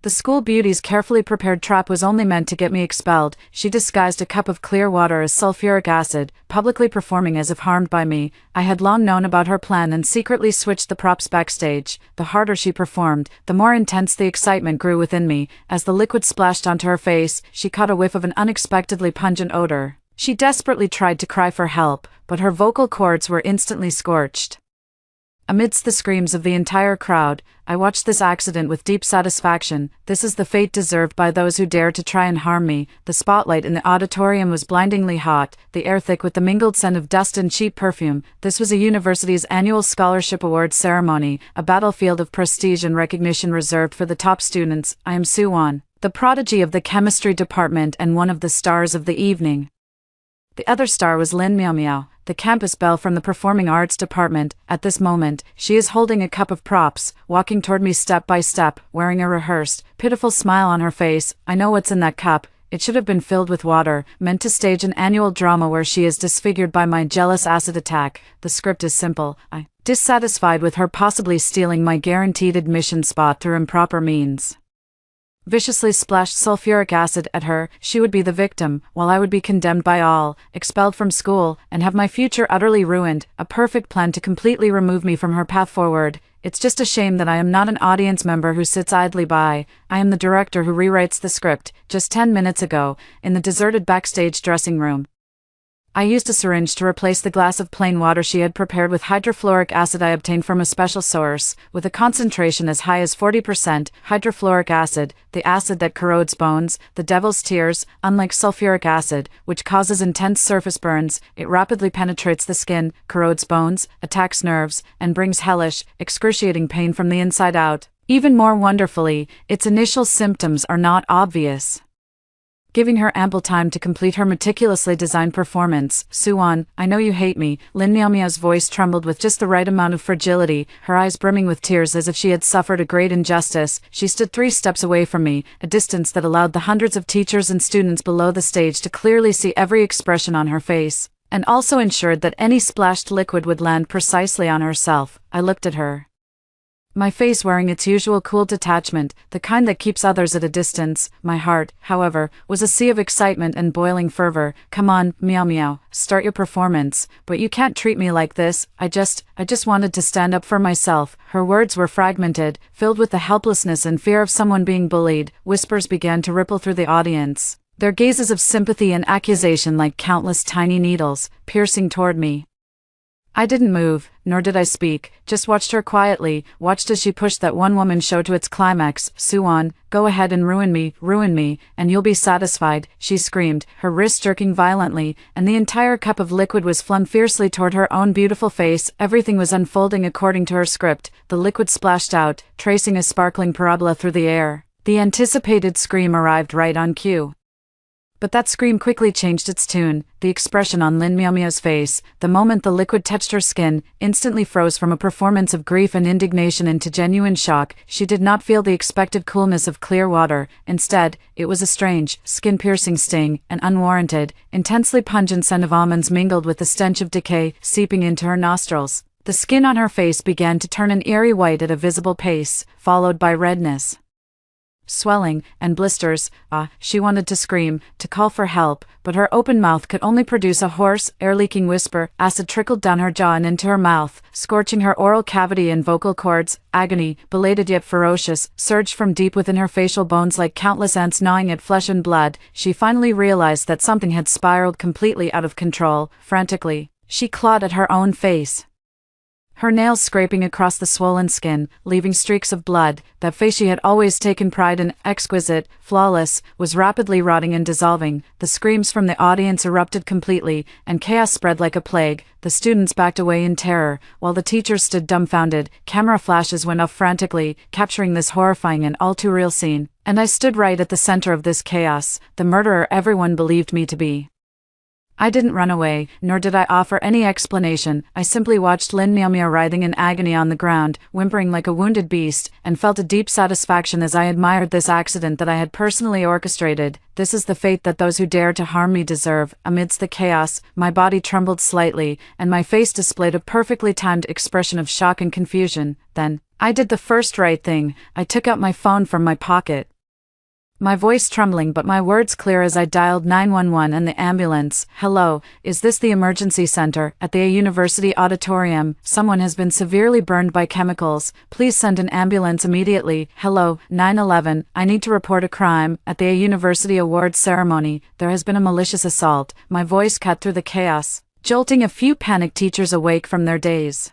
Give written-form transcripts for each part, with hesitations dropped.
The school beauty's carefully prepared trap was only meant to get me expelled. She disguised a cup of clear water as sulfuric acid, publicly performing as if harmed by me. I had long known about her plan and secretly switched the props backstage. The harder she performed, the more intense the excitement grew within me. As the liquid splashed onto her face, she caught a whiff of an unexpectedly pungent odor. She desperately tried to cry for help, but her vocal cords were instantly scorched. Amidst the screams of the entire crowd, I watched this accident with deep satisfaction. This is the fate deserved by those who dare to try and harm me. The spotlight in the auditorium was blindingly hot, the air thick with the mingled scent of dust and cheap perfume. This was a university's annual scholarship awards ceremony, a battlefield of prestige and recognition reserved for the top students. I am Suwon, the prodigy of the chemistry department and one of the stars of the evening. The other star was Lin Miao, the campus belle from the performing arts department. At this moment, she is holding a cup of props, walking toward me step by step, wearing a rehearsed, pitiful smile on her face. I know what's in that cup. It should have been filled with water, meant to stage an annual drama where she is disfigured by my jealous acid attack. The script is simple. Dissatisfied with her possibly stealing my guaranteed admission spot through improper means, viciously splashed sulfuric acid at her. She would be the victim, while I would be condemned by all, expelled from school, and have my future utterly ruined. A perfect plan to completely remove me from her path forward. It's just a shame that I am not an audience member who sits idly by. I am the director who rewrites the script. Just 10 minutes ago, in the deserted backstage dressing room, I used a syringe to replace the glass of plain water she had prepared with hydrofluoric acid I obtained from a special source, with a concentration as high as 40%. Hydrofluoric acid, the acid that corrodes bones, the devil's tears. Unlike sulfuric acid, which causes intense surface burns, it rapidly penetrates the skin, corrodes bones, attacks nerves, and brings hellish, excruciating pain from the inside out. Even more wonderfully, its initial symptoms are not obvious, giving her ample time to complete her meticulously designed performance. Suwon, I know you hate me. Lin Miao's voice trembled with just the right amount of fragility, her eyes brimming with tears as if she had suffered a great injustice. She stood 3 steps away from me, a distance that allowed the hundreds of teachers and students below the stage to clearly see every expression on her face, and also ensured that any splashed liquid would land precisely on herself. I looked at her, my face wearing its usual cool detachment, the kind that keeps others at a distance. My heart, however, was a sea of excitement and boiling fervor. Come on, Miao, start your performance, but you can't treat me like this. I just wanted to stand up for myself. Her words were fragmented, filled with the helplessness and fear of someone being bullied. Whispers began to ripple through the audience, their gazes of sympathy and accusation like countless tiny needles, piercing toward me. I didn't move, nor did I speak, just watched her quietly, watched as she pushed that one-woman show to its climax. Suwon, go ahead and ruin me, and you'll be satisfied, she screamed, her wrist jerking violently, and the entire cup of liquid was flung fiercely toward her own beautiful face. Everything was unfolding according to her script. The liquid splashed out, tracing a sparkling parabola through the air. The anticipated scream arrived right on cue. But that scream quickly changed its tune. The expression on Lin Miao's face, the moment the liquid touched her skin, instantly froze from a performance of grief and indignation into genuine shock. She did not feel the expected coolness of clear water. Instead, it was a strange, skin-piercing sting, an unwarranted, intensely pungent scent of almonds mingled with the stench of decay, seeping into her nostrils. The skin on her face began to turn an eerie white at a visible pace, followed by redness, swelling, and blisters. She wanted to scream, to call for help, but her open mouth could only produce a hoarse, air-leaking whisper. Acid trickled down her jaw and into her mouth, scorching her oral cavity and vocal cords. Agony, belated yet ferocious, surged from deep within her facial bones like countless ants gnawing at flesh and blood. She finally realized that something had spiraled completely out of control. Frantically, she clawed at her own face, her nails scraping across the swollen skin, leaving streaks of blood. That face she had always taken pride in, exquisite, flawless, was rapidly rotting and dissolving. The screams from the audience erupted completely, and chaos spread like a plague. The students backed away in terror, while the teachers stood dumbfounded. Camera flashes went off frantically, capturing this horrifying and all-too-real scene. And I stood right at the center of this chaos, the murderer everyone believed me to be. I didn't run away, nor did I offer any explanation. I simply watched Lin Miao writhing in agony on the ground, whimpering like a wounded beast, and felt a deep satisfaction as I admired this accident that I had personally orchestrated. This is the fate that those who dare to harm me deserve. Amidst the chaos, my body trembled slightly, and my face displayed a perfectly timed expression of shock and confusion. Then, I did the first right thing. I took out my phone from my pocket. My voice trembling but my words clear as I dialed 911 and the ambulance. Hello, is this the emergency center? At the University Auditorium, someone has been severely burned by chemicals. Please send an ambulance immediately. Hello, 911, I need to report a crime. At the University Awards ceremony, there has been a malicious assault. My voice cut through the chaos, jolting a few panicked teachers awake from their daze,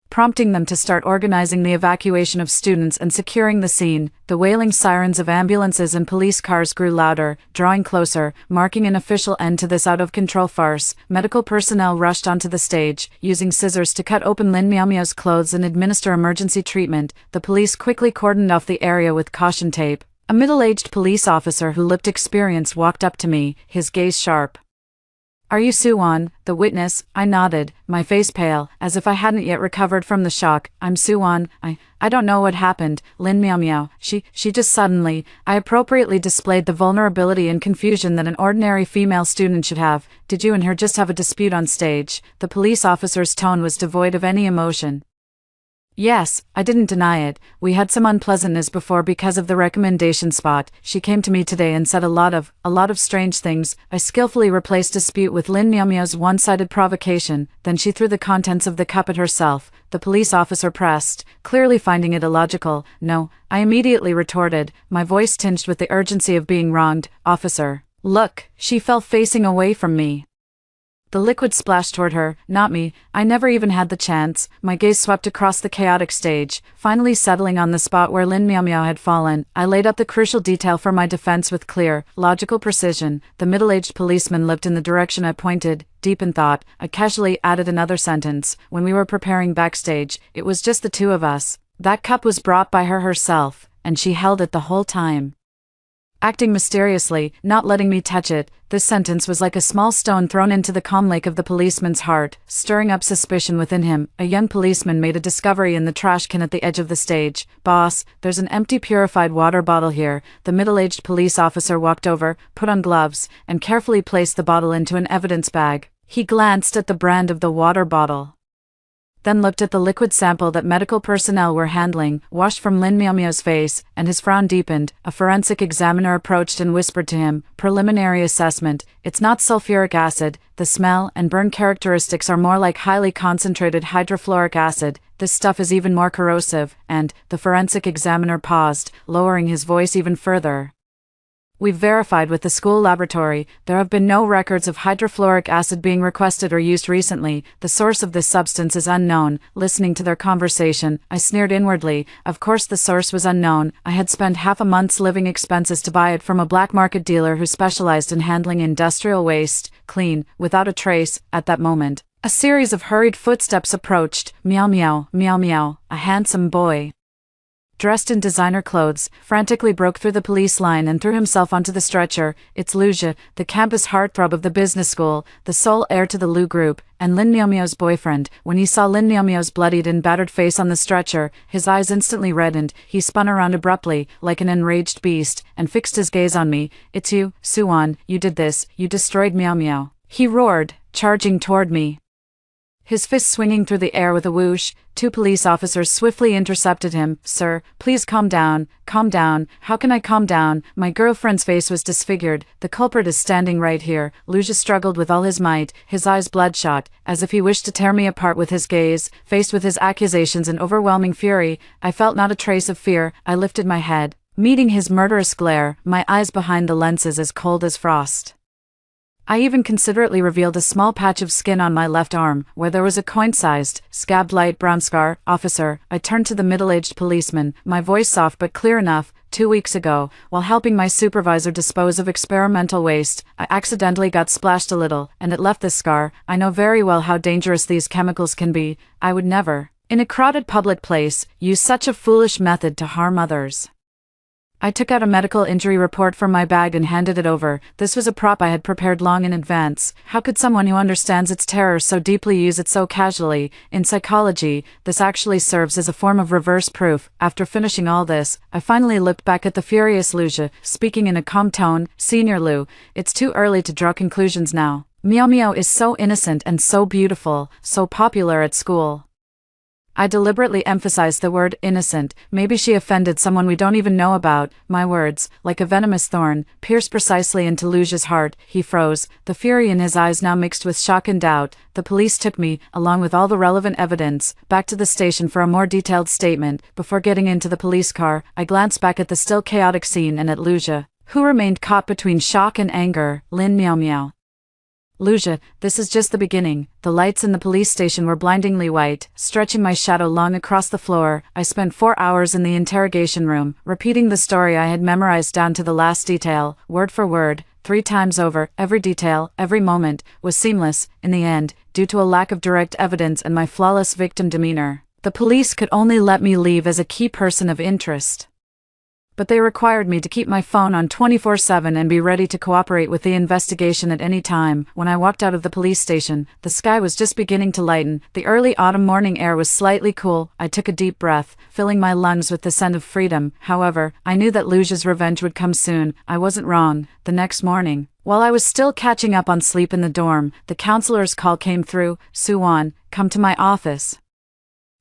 prompting them to start organizing the evacuation of students and securing the scene. The wailing sirens of ambulances and police cars grew louder, drawing closer, marking an official end to this out-of-control farce. Medical personnel rushed onto the stage, using scissors to cut open Lin Miao Miao's clothes and administer emergency treatment. The police quickly cordoned off the area with caution tape. A middle-aged police officer who looked experienced walked up to me, his gaze sharp. Are you Suwon, the witness? I nodded, my face pale, as if I hadn't yet recovered from the shock. I'm Suwon. I don't know what happened, Lin Miao Miao. She just suddenly. I appropriately displayed the vulnerability and confusion that an ordinary female student should have. Did you and her just have a dispute on stage? The police officer's tone was devoid of any emotion. Yes, I didn't deny it. We had some unpleasantness before because of the recommendation spot. She came to me today and said a lot of strange things. I skillfully replaced dispute with Lin Miao Miao's one-sided provocation, then she threw the contents of the cup at herself. The police officer pressed, clearly finding it illogical. No, I immediately retorted, my voice tinged with the urgency of being wronged. Officer, look. She fell facing away from me. The liquid splashed toward her, not me. I never even had the chance. My gaze swept across the chaotic stage, finally settling on the spot where Lin Miao Miao had fallen. I laid out the crucial detail for my defense with clear, logical precision. The middle-aged policeman looked in the direction I pointed, deep in thought. I casually added another sentence. When we were preparing backstage, it was just the two of us. That cup was brought by her herself, and she held it the whole time, acting mysteriously, not letting me touch it. This sentence was like a small stone thrown into the calm lake of the policeman's heart, stirring up suspicion within him. A young policeman made a discovery in the trash can at the edge of the stage. Boss, there's an empty purified water bottle here. The middle-aged police officer walked over, put on gloves, and carefully placed the bottle into an evidence bag. He glanced at the brand of the water bottle, then looked at the liquid sample that medical personnel were handling, washed from Lin Miao Miao's face, and his frown deepened. A forensic examiner approached and whispered to him, preliminary assessment, it's not sulfuric acid. The smell and burn characteristics are more like highly concentrated hydrofluoric acid. This stuff is even more corrosive, and, the forensic examiner paused, lowering his voice even further. We've verified with the school laboratory, there have been no records of hydrofluoric acid being requested or used recently. The source of this substance is unknown. Listening to their conversation, I sneered inwardly. Of course the source was unknown. I had spent half a month's living expenses to buy it from a black market dealer who specialized in handling industrial waste, clean, without a trace. At that moment, a series of hurried footsteps approached. Meow meow, meow meow. A handsome boy, dressed in designer clothes, frantically broke through the police line and threw himself onto the stretcher. It's Luja, the campus heartthrob of the business school, the sole heir to the Lu group, and Lin Miao Miao's boyfriend. When he saw Lin Miao Miao's bloodied and battered face on the stretcher, his eyes instantly reddened. He spun around abruptly, like an enraged beast, and fixed his gaze on me. It's you, Suwon, you did this, you destroyed Miao Miao, he roared, charging toward me, his fist swinging through the air with a whoosh. Two police officers swiftly intercepted him. Sir, please calm down. Calm down. How can I calm down? My girlfriend's face was disfigured. The culprit is standing right here. Luja struggled with all his might, his eyes bloodshot, as if he wished to tear me apart with his gaze. Faced with his accusations and overwhelming fury, I felt not a trace of fear. I lifted my head, meeting his murderous glare, my eyes behind the lenses as cold as frost. I even considerately revealed a small patch of skin on my left arm, where there was a coin-sized, scabbed light brown scar. Officer, I turned to the middle-aged policeman, my voice soft but clear enough. 2 weeks ago, while helping my supervisor dispose of experimental waste, I accidentally got splashed a little, and it left this scar. I know very well how dangerous these chemicals can be. I would never, in a crowded public place, use such a foolish method to harm others. I took out a medical injury report from my bag and handed it over. This was a prop I had prepared long in advance. How could someone who understands its terror so deeply use it so casually? In psychology, this actually serves as a form of reverse proof. After finishing all this, I finally looked back at the furious Luja, speaking in a calm tone. Senior Lu, it's too early to draw conclusions now. Miao Miao is so innocent and so beautiful, so popular at school. I deliberately emphasized the word innocent. Maybe she offended someone we don't even know about. My words, like a venomous thorn, pierced precisely into Luja's heart. He froze, the fury in his eyes now mixed with shock and doubt. The police took me, along with all the relevant evidence, back to the station for a more detailed statement. Before getting into the police car, I glanced back at the still chaotic scene and at Luja, who remained caught between shock and anger. Lin Meow Meow. Luja, this is just the beginning. The lights in the police station were blindingly white, stretching my shadow long across the floor. I spent 4 hours in the interrogation room, repeating the story I had memorized down to the last detail, word for word, 3 times over. Every detail, every moment, was seamless. In the end, due to a lack of direct evidence and my flawless victim demeanor, the police could only let me leave as a key person of interest. But they required me to keep my phone on 24/7 and be ready to cooperate with the investigation at any time. When I walked out of the police station, the sky was just beginning to lighten. The early autumn morning air was slightly cool. I took a deep breath, filling my lungs with the scent of freedom. However, I knew that Luja's revenge would come soon. I wasn't wrong. The next morning, while I was still catching up on sleep in the dorm, the counselor's call came through. Suwon, come to my office.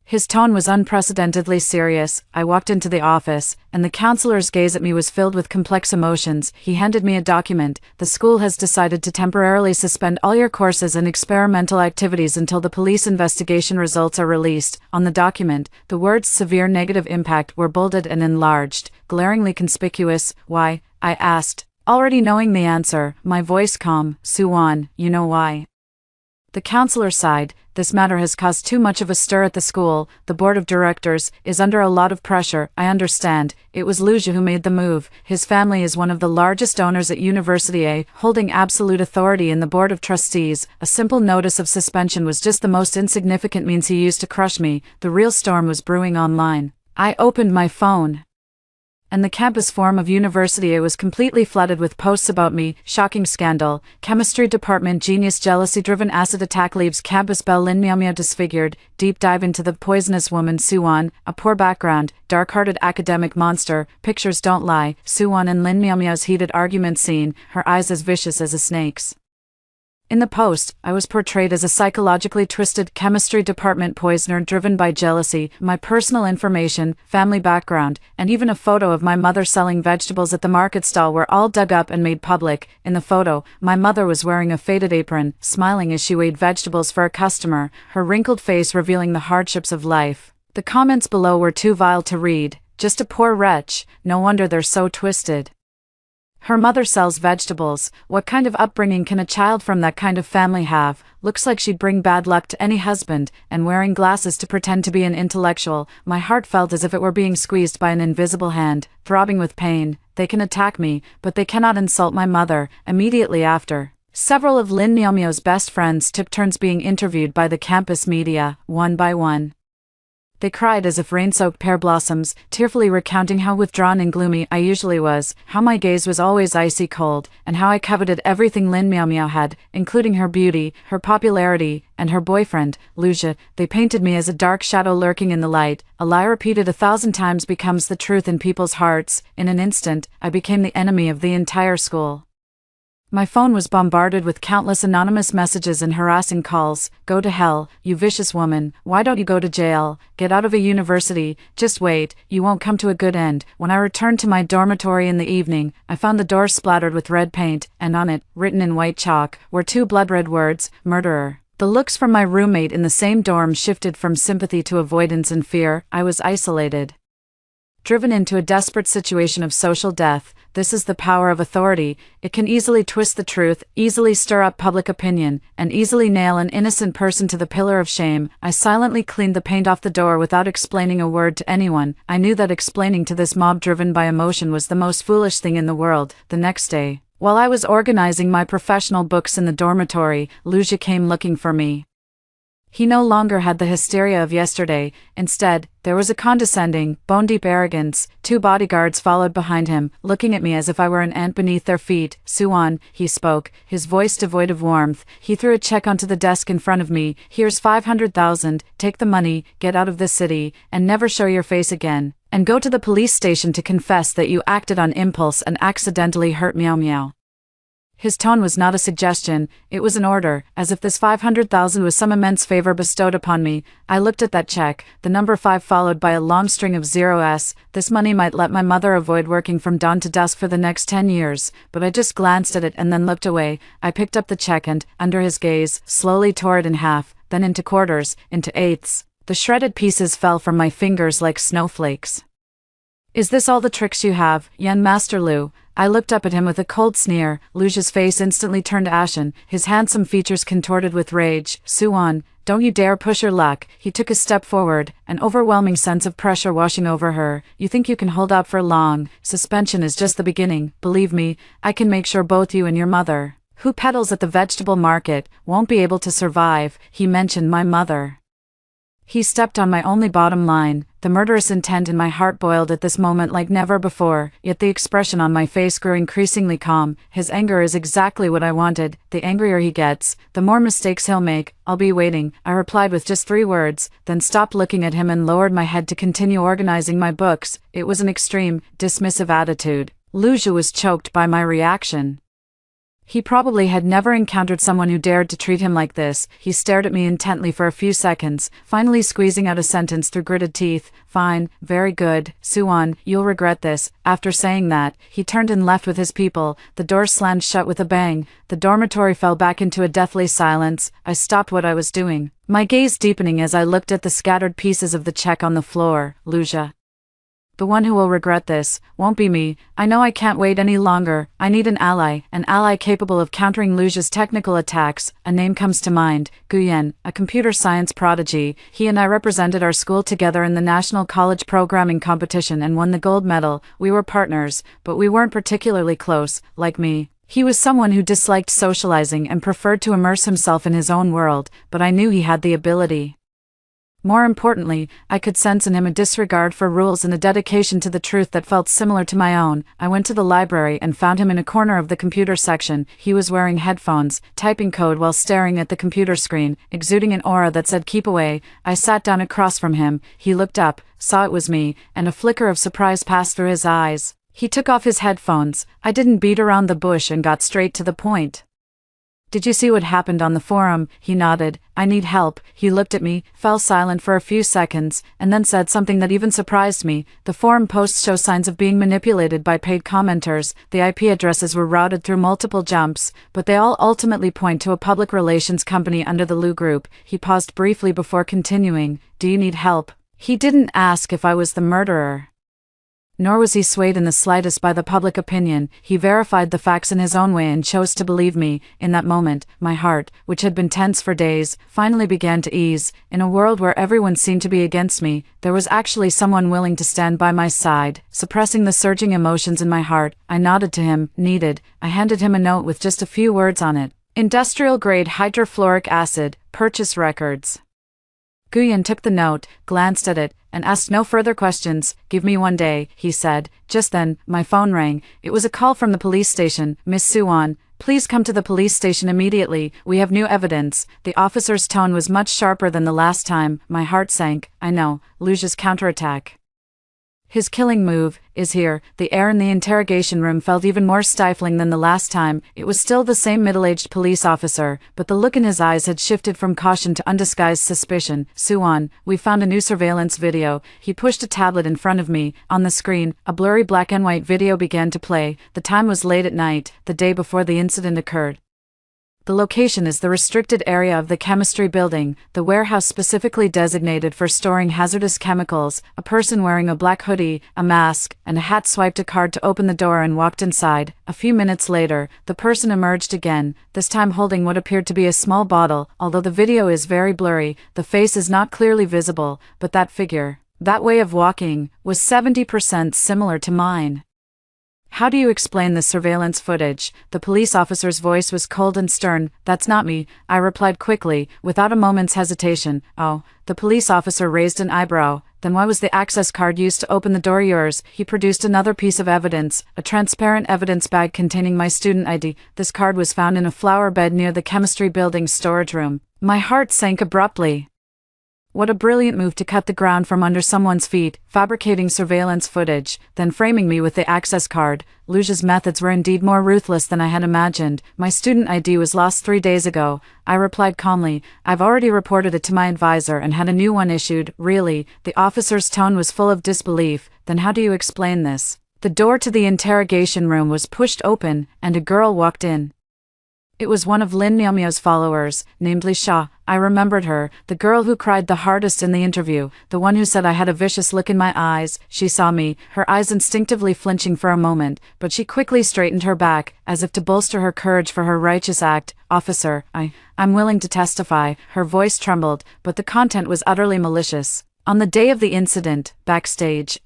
His tone was unprecedentedly serious. I walked into the office, and the counselor's gaze at me was filled with complex emotions. He handed me a document. The school has decided to temporarily suspend all your courses and experimental activities until the police investigation results are released. On the document, the words severe negative impact were bolded and enlarged, glaringly conspicuous. Why? I asked, already knowing the answer, my voice calm. Suwon, you know why? The counselor sighed. This matter has caused too much of a stir at the school. The board of directors is under a lot of pressure. I understand. It was Luja who made the move. His family is one of the largest owners at University A, holding absolute authority in the board of trustees. A simple notice of suspension was just the most insignificant means he used to crush me. The real storm was brewing online. I opened my phone, and the campus forum of University A was completely flooded with posts about me. Shocking scandal. Chemistry department genius jealousy-driven acid attack leaves campus. Belle Lin Meow Meow disfigured. Deep dive into the poisonous woman Suwon. A poor background. Dark-hearted academic monster. Pictures don't lie. Suwon and Lin Meow Meow's heated argument scene. Her eyes as vicious as a snake's. In the post, I was portrayed as a psychologically twisted chemistry department poisoner driven by jealousy. My personal information, family background, and even a photo of my mother selling vegetables at the market stall were all dug up and made public. In the photo, my mother was wearing a faded apron, smiling as she weighed vegetables for a customer, her wrinkled face revealing the hardships of life. The comments below were too vile to read. Just a poor wretch, no wonder they're so twisted. Her mother sells vegetables. What kind of upbringing can a child from that kind of family have? Looks like she'd bring bad luck to any husband, and wearing glasses to pretend to be an intellectual. My heart felt as if it were being squeezed by an invisible hand, throbbing with pain. They can attack me, but they cannot insult my mother. Immediately after, several of Lin Meow Meow's best friends took turns being interviewed by the campus media, one by one. They cried as if rain-soaked pear blossoms, tearfully recounting how withdrawn and gloomy I usually was, how my gaze was always icy cold, and how I coveted everything Lin Meow Meow had, including her beauty, her popularity, and her boyfriend, Luja. They painted me as a dark shadow lurking in the light. A lie repeated 1,000 times becomes the truth in people's hearts. In an instant, I became the enemy of the entire school. My phone was bombarded with countless anonymous messages and harassing calls. Go to hell, you vicious woman. Why don't you go to jail? Get out of a university. Just wait, you won't come to a good end. When I returned to my dormitory in the evening, I found the door splattered with red paint, and on it, written in white chalk, were 2 blood-red words, murderer. The looks from my roommate in the same dorm shifted from sympathy to avoidance and fear. I was isolated, driven into a desperate situation of social death. This is the power of authority. It can easily twist the truth, easily stir up public opinion, and easily nail an innocent person to the pillar of shame. I silently cleaned the paint off the door without explaining a word to anyone. I knew that explaining to this mob driven by emotion was the most foolish thing in the world. The next day, while I was organizing my professional books in the dormitory, Luja came looking for me. He no longer had the hysteria of yesterday. Instead, there was a condescending, bone-deep arrogance. 2 bodyguards followed behind him, looking at me as if I were an ant beneath their feet. Suwon, he spoke, his voice devoid of warmth. He threw a check onto the desk in front of me. Here's 500,000, take the money, get out of this city, and never show your face again. And go to the police station to confess that you acted on impulse and accidentally hurt Meow Meow. His tone was not a suggestion, it was an order, as if this 500,000 was some immense favor bestowed upon me. I looked at that check, the number 5 followed by a long string of zeros. This money might let my mother avoid working from dawn to dusk for the next 10 years, but I just glanced at it and then looked away. I picked up the check and, under his gaze, slowly tore it in half, then into quarters, into eighths. The shredded pieces fell from my fingers like snowflakes. Is this all the tricks you have, Yen Master Lu? I looked up at him with a cold sneer. Luja's face instantly turned ashen, his handsome features contorted with rage. Suan, don't you dare push your luck. He took a step forward, an overwhelming sense of pressure washing over her. You think you can hold up for long? Suspension is just the beginning. Believe me, I can make sure both you and your mother, who peddles at the vegetable market, won't be able to survive. He mentioned my mother. He stepped on my only bottom line. The murderous intent in my heart boiled at this moment like never before, yet the expression on my face grew increasingly calm. His anger is exactly what I wanted. The angrier he gets, the more mistakes he'll make. I'll be waiting, I replied with just 3 words, then stopped looking at him and lowered my head to continue organizing my books. It was an extreme, dismissive attitude. Luja was choked by my reaction. He probably had never encountered someone who dared to treat him like this. He stared at me intently for a few seconds, finally squeezing out a sentence through gritted teeth. Fine, very good, Suan, you'll regret this. After saying that, he turned and left with his people. The door slammed shut with a bang. The dormitory fell back into a deathly silence. I stopped what I was doing, my gaze deepening as I looked at the scattered pieces of the check on the floor. Luja. The one who will regret this won't be me. I know I can't wait any longer. I need an ally capable of countering Luja's technical attacks. A name comes to mind, Guyen, a computer science prodigy. He and I represented our school together in the National College Programming Competition and won the gold medal. We were partners, but we weren't particularly close. Like me, he was someone who disliked socializing and preferred to immerse himself in his own world, but I knew he had the ability. More importantly, I could sense in him a disregard for rules and a dedication to the truth that felt similar to my own. I went to the library and found him in a corner of the computer section. He was wearing headphones, typing code while staring at the computer screen, exuding an aura that said keep away. I sat down across from him. He looked up, saw it was me, and a flicker of surprise passed through his eyes. He took off his headphones. I didn't beat around the bush and got straight to the point. Did you see what happened on the forum? He nodded. I need help. He looked at me, fell silent for a few seconds, and then said something that even surprised me. The forum posts show signs of being manipulated by paid commenters. The IP addresses were routed through multiple jumps, but they all ultimately point to a public relations company under the Lu Group. He paused briefly before continuing. Do you need help? He didn't ask if I was the murderer. Nor was he swayed in the slightest by the public opinion. He verified the facts in his own way and chose to believe me. In that moment, my heart, which had been tense for days, finally began to ease. In a world where everyone seemed to be against me, there was actually someone willing to stand by my side. Suppressing the surging emotions in my heart, I nodded to him. Needed. I handed him a note with just a few words on it. Industrial-grade hydrofluoric acid, purchase records. Guyen took the note, glanced at it, and asked no further questions. Give me 1 day, he said. Just then, my phone rang. It was a call from the police station. Miss Suan, please come to the police station immediately. We have new evidence. The officer's tone was much sharper than the last time. My heart sank. I know, Luja's counterattack. His killing move is here. The air in the interrogation room felt even more stifling than the last time. It was still the same middle-aged police officer, but the look in his eyes had shifted from caution to undisguised suspicion. Suan, we found a new surveillance video. He pushed a tablet in front of me. On the screen, a blurry black and white video began to play. The time was late at night, the day before the incident occurred. The location is the restricted area of the chemistry building, the warehouse specifically designated for storing hazardous chemicals. A person wearing a black hoodie, a mask, and a hat swiped a card to open the door and walked inside. A few minutes later, the person emerged again, this time holding what appeared to be a small bottle. Although the video is very blurry, the face is not clearly visible, but that figure, that way of walking, was 70% similar to mine. How do you explain this surveillance footage? The police officer's voice was cold and stern. That's not me, I replied quickly, without a moment's hesitation. Oh, the police officer raised an eyebrow. Then why was the access card used to open the door yours? He produced another piece of evidence, a transparent evidence bag containing my student ID. This card was found in a flower bed near the chemistry building's storage room. My heart sank abruptly. What a brilliant move to cut the ground from under someone's feet, fabricating surveillance footage, then framing me with the access card. Luja's methods were indeed more ruthless than I had imagined. My student ID was lost 3 days ago. I replied calmly. I've already reported it to my advisor and had a new one issued. Really? The officer's tone was full of disbelief. Then how do you explain this? The door to the interrogation room was pushed open, and a girl walked in. It was one of Lin Miaomiao's followers, named Li Sha. I remembered her, the girl who cried the hardest in the interview, the one who said I had a vicious look in my eyes. She saw me, her eyes instinctively flinching for a moment, but she quickly straightened her back, as if to bolster her courage for her righteous act. Officer, I'm willing to testify. Her voice trembled, but the content was utterly malicious. On the day of the incident, backstage,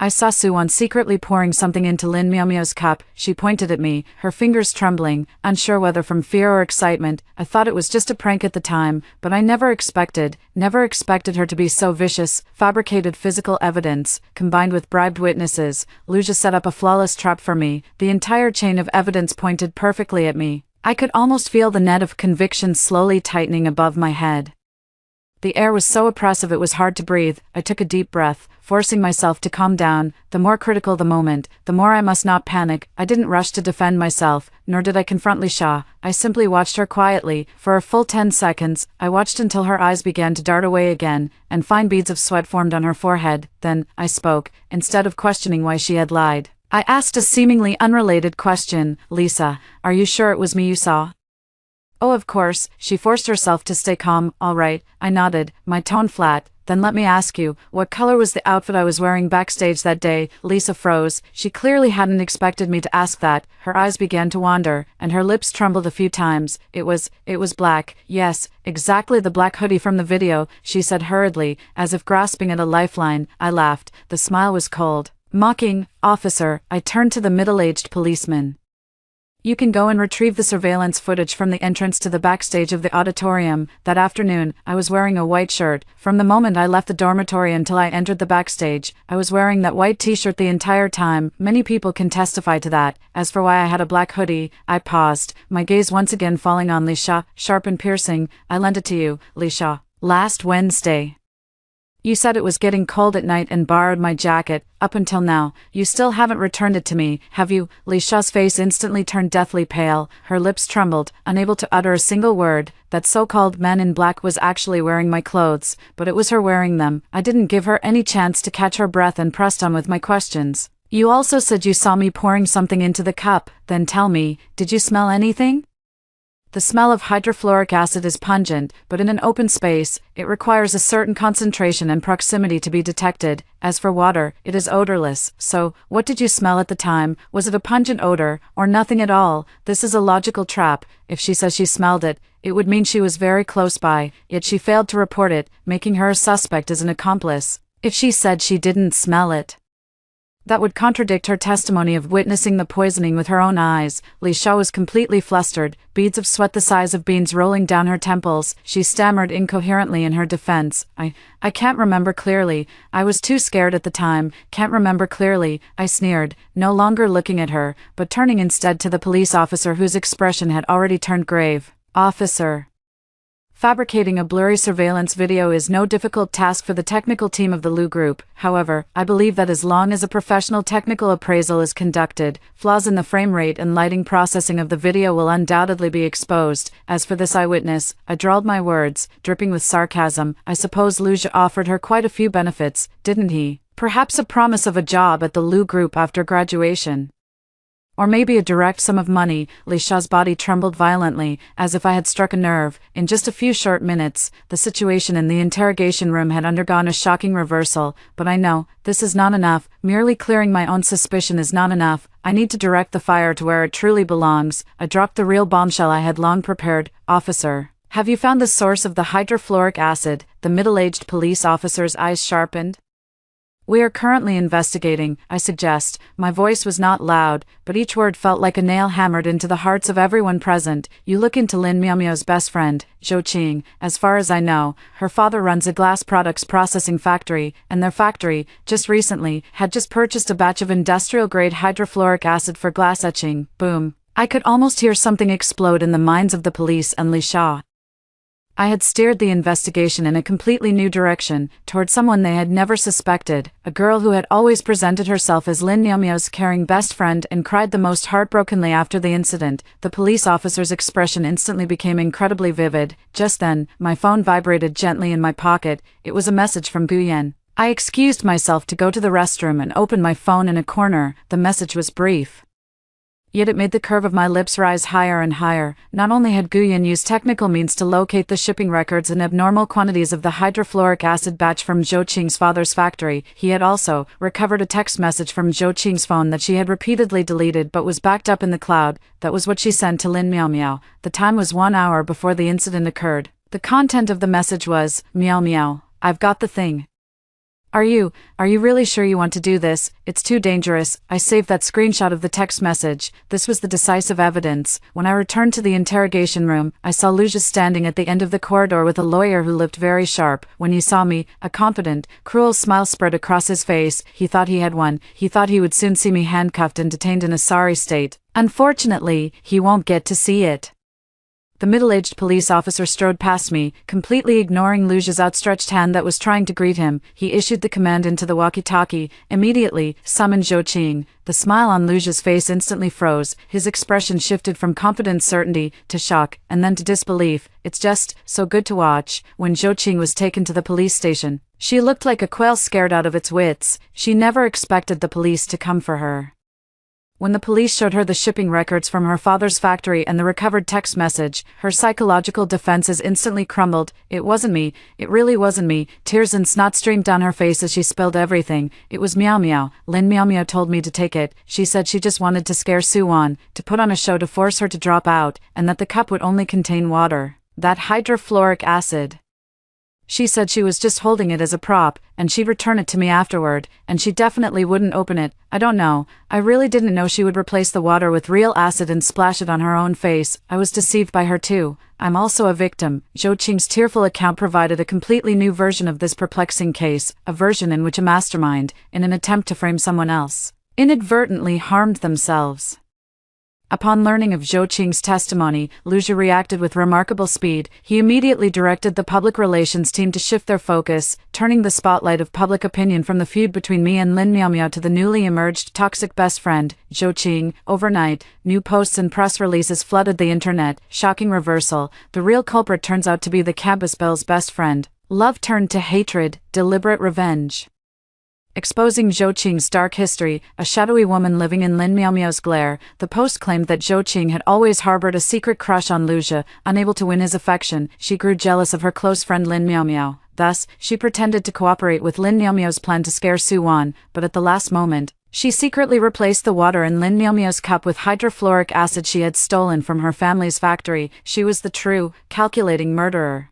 I saw Suwon secretly pouring something into Lin Miaomiao's cup. She pointed at me, her fingers trembling, unsure whether from fear or excitement. I thought it was just a prank at the time, but I never expected her to be so vicious. Fabricated physical evidence, combined with bribed witnesses. Luja set up a flawless trap for me. The entire chain of evidence pointed perfectly at me. I could almost feel the net of conviction slowly tightening above my head. The air was so oppressive it was hard to breathe. I took a deep breath, forcing myself to calm down. The more critical the moment, the more I must not panic. I didn't rush to defend myself, nor did I confront Li Sha. I simply watched her quietly. For a full 10 seconds, I watched until her eyes began to dart away again, and fine beads of sweat formed on her forehead. Then, I spoke, instead of questioning why she had lied. I asked a seemingly unrelated question. Lisa, are you sure it was me you saw? Oh, of course. She forced herself to stay calm. All right, I nodded, my tone flat. Then let me ask you, what color was the outfit I was wearing backstage that day? Lisa froze. She clearly hadn't expected me to ask that. Her eyes began to wander, and her lips trembled a few times. It was black. Yes, exactly the black hoodie from the video, she said hurriedly, as if grasping at a lifeline. I laughed. The smile was cold. Mocking. Officer, I turned to the middle-aged policeman. You can go and retrieve the surveillance footage from the entrance to the backstage of the auditorium. That afternoon, I was wearing a white shirt. From the moment I left the dormitory until I entered the backstage, I was wearing that white t-shirt the entire time. Many people can testify to that. As for why I had a black hoodie, I paused, my gaze once again falling on Li Sha, sharp and piercing. I lent it to you, Li Sha, last Wednesday. You said it was getting cold at night and borrowed my jacket. Up until now, you still haven't returned it to me, have you? Li Sha's face instantly turned deathly pale, her lips trembled, unable to utter a single word. That so-called man in black was actually wearing my clothes, but it was her wearing them. I didn't give her any chance to catch her breath and pressed on with my questions. You also said you saw me pouring something into the cup. Then tell me, did you smell anything? The smell of hydrofluoric acid is pungent, but in an open space, it requires a certain concentration and proximity to be detected. As for water, it is odorless. So, what did you smell at the time? Was it a pungent odor, or nothing at all? This is a logical trap. If she says she smelled it, it would mean she was very close by, yet she failed to report it, making her a suspect as an accomplice. If she said she didn't smell it, that would contradict her testimony of witnessing the poisoning with her own eyes. Li Sha was completely flustered, beads of sweat the size of beans rolling down her temples. She stammered incoherently in her defense. I can't remember clearly. I was too scared at the time. Can't remember clearly. I sneered, no longer looking at her, but turning instead to the police officer whose expression had already turned grave. Officer. Fabricating a blurry surveillance video is no difficult task for the technical team of the Lu Group. However, I believe that as long as a professional technical appraisal is conducted, flaws in the frame rate and lighting processing of the video will undoubtedly be exposed. As for this eyewitness, I drawled my words, dripping with sarcasm. I suppose Luja offered her quite a few benefits, didn't he? Perhaps a promise of a job at the Lu Group after graduation. Or maybe a direct sum of money. Li Sha's body trembled violently, as if I had struck a nerve. In just a few short minutes, the situation in the interrogation room had undergone a shocking reversal. But I know, this is not enough. Merely clearing my own suspicion is not enough. I need to direct the fire to where it truly belongs. I dropped the real bombshell I had long prepared. Officer, have you found the source of the hydrofluoric acid? The middle-aged police officer's eyes sharpened. We are currently investigating, I suggest. My voice was not loud, but each word felt like a nail hammered into the hearts of everyone present. You look into Lin Miaomiao's best friend, Zhou Qing. As far as I know, her father runs a glass products processing factory, and their factory, just recently, had just purchased a batch of industrial-grade hydrofluoric acid for glass etching. Boom. I could almost hear something explode in the minds of the police and Li Sha. I had steered the investigation in a completely new direction, toward someone they had never suspected, a girl who had always presented herself as Lin Miao's caring best friend and cried the most heartbrokenly after the incident. The police officer's expression instantly became incredibly vivid. Just then, my phone vibrated gently in my pocket. It was a message from Guyen. I excused myself to go to the restroom and opened my phone in a corner. The message was brief, yet it made the curve of my lips rise higher and higher. Not only had Guyen used technical means to locate the shipping records and abnormal quantities of the hydrofluoric acid batch from Zhou Qing's father's factory, he had also recovered a text message from Zhou Qing's phone that she had repeatedly deleted but was backed up in the cloud. That was what she sent to Lin Miao. The time was 1 hour before the incident occurred. The content of the message was, Miao, I've got the thing. Are you really sure you want to do this? It's too dangerous. I saved that screenshot of the text message. This was the decisive evidence. When I returned to the interrogation room, I saw Lucius standing at the end of the corridor with a lawyer who looked very sharp. When he saw me, a confident, cruel smile spread across his face. He thought he had won. He thought he would soon see me handcuffed and detained in a sorry state. Unfortunately, he won't get to see it. The middle-aged police officer strode past me, completely ignoring Lucia's outstretched hand that was trying to greet him. He issued the command into the walkie-talkie. Immediately, summon Zhou Qing. The smile on Lucia's face instantly froze. His expression shifted from confident certainty to shock, and then to disbelief. It's just so good to watch. When Zhou Qing was taken to the police station, she looked like a quail scared out of its wits. She never expected the police to come for her. When the police showed her the shipping records from her father's factory and the recovered text message, her psychological defenses instantly crumbled. It wasn't me. It really wasn't me. Tears and snot streamed down her face as she spilled everything. It was Miao. Lin Miao told me to take it. She said she just wanted to scare Suwan, to put on a show to force her to drop out, and that the cup would only contain water. That hydrofluoric acid. She said she was just holding it as a prop, and she'd return it to me afterward, and she definitely wouldn't open it. I don't know. I really didn't know she would replace the water with real acid and splash it on her own face. I was deceived by her too. I'm also a victim. Zhou Qing's tearful account provided a completely new version of this perplexing case, a version in which a mastermind, in an attempt to frame someone else, inadvertently harmed themselves. Upon learning of Zhou Qing's testimony, Lucia reacted with remarkable speed. He immediately directed the public relations team to shift their focus, turning the spotlight of public opinion from the feud between me and Lin Miao to the newly emerged toxic best friend, Zhou Qing. Overnight, new posts and press releases flooded the internet. Shocking reversal. The real culprit turns out to be the campus Belle's best friend. Love turned to hatred, deliberate revenge. Exposing Zhou Qing's dark history, a shadowy woman living in Lin Miao's glare, the post claimed that Zhou Qing had always harbored a secret crush on Lucia. Unable to win his affection, she grew jealous of her close friend Lin Miao. Thus, she pretended to cooperate with Lin Miao's plan to scare Suwan, but at the last moment, she secretly replaced the water in Lin Miao's cup with hydrofluoric acid she had stolen from her family's factory. She was the true, calculating murderer.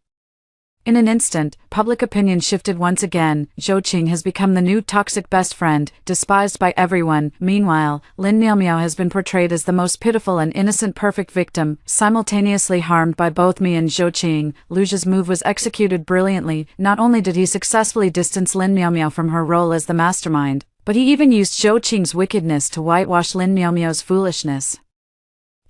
In an instant, public opinion shifted once again. Zhou Qing has become the new toxic best friend, despised by everyone. Meanwhile, Lin Miao has been portrayed as the most pitiful and innocent perfect victim, simultaneously harmed by both me and Zhou Qing. Lucia's move was executed brilliantly. Not only did he successfully distance Lin Miao from her role as the mastermind, but he even used Zhou Qing's wickedness to whitewash Lin Miao's foolishness.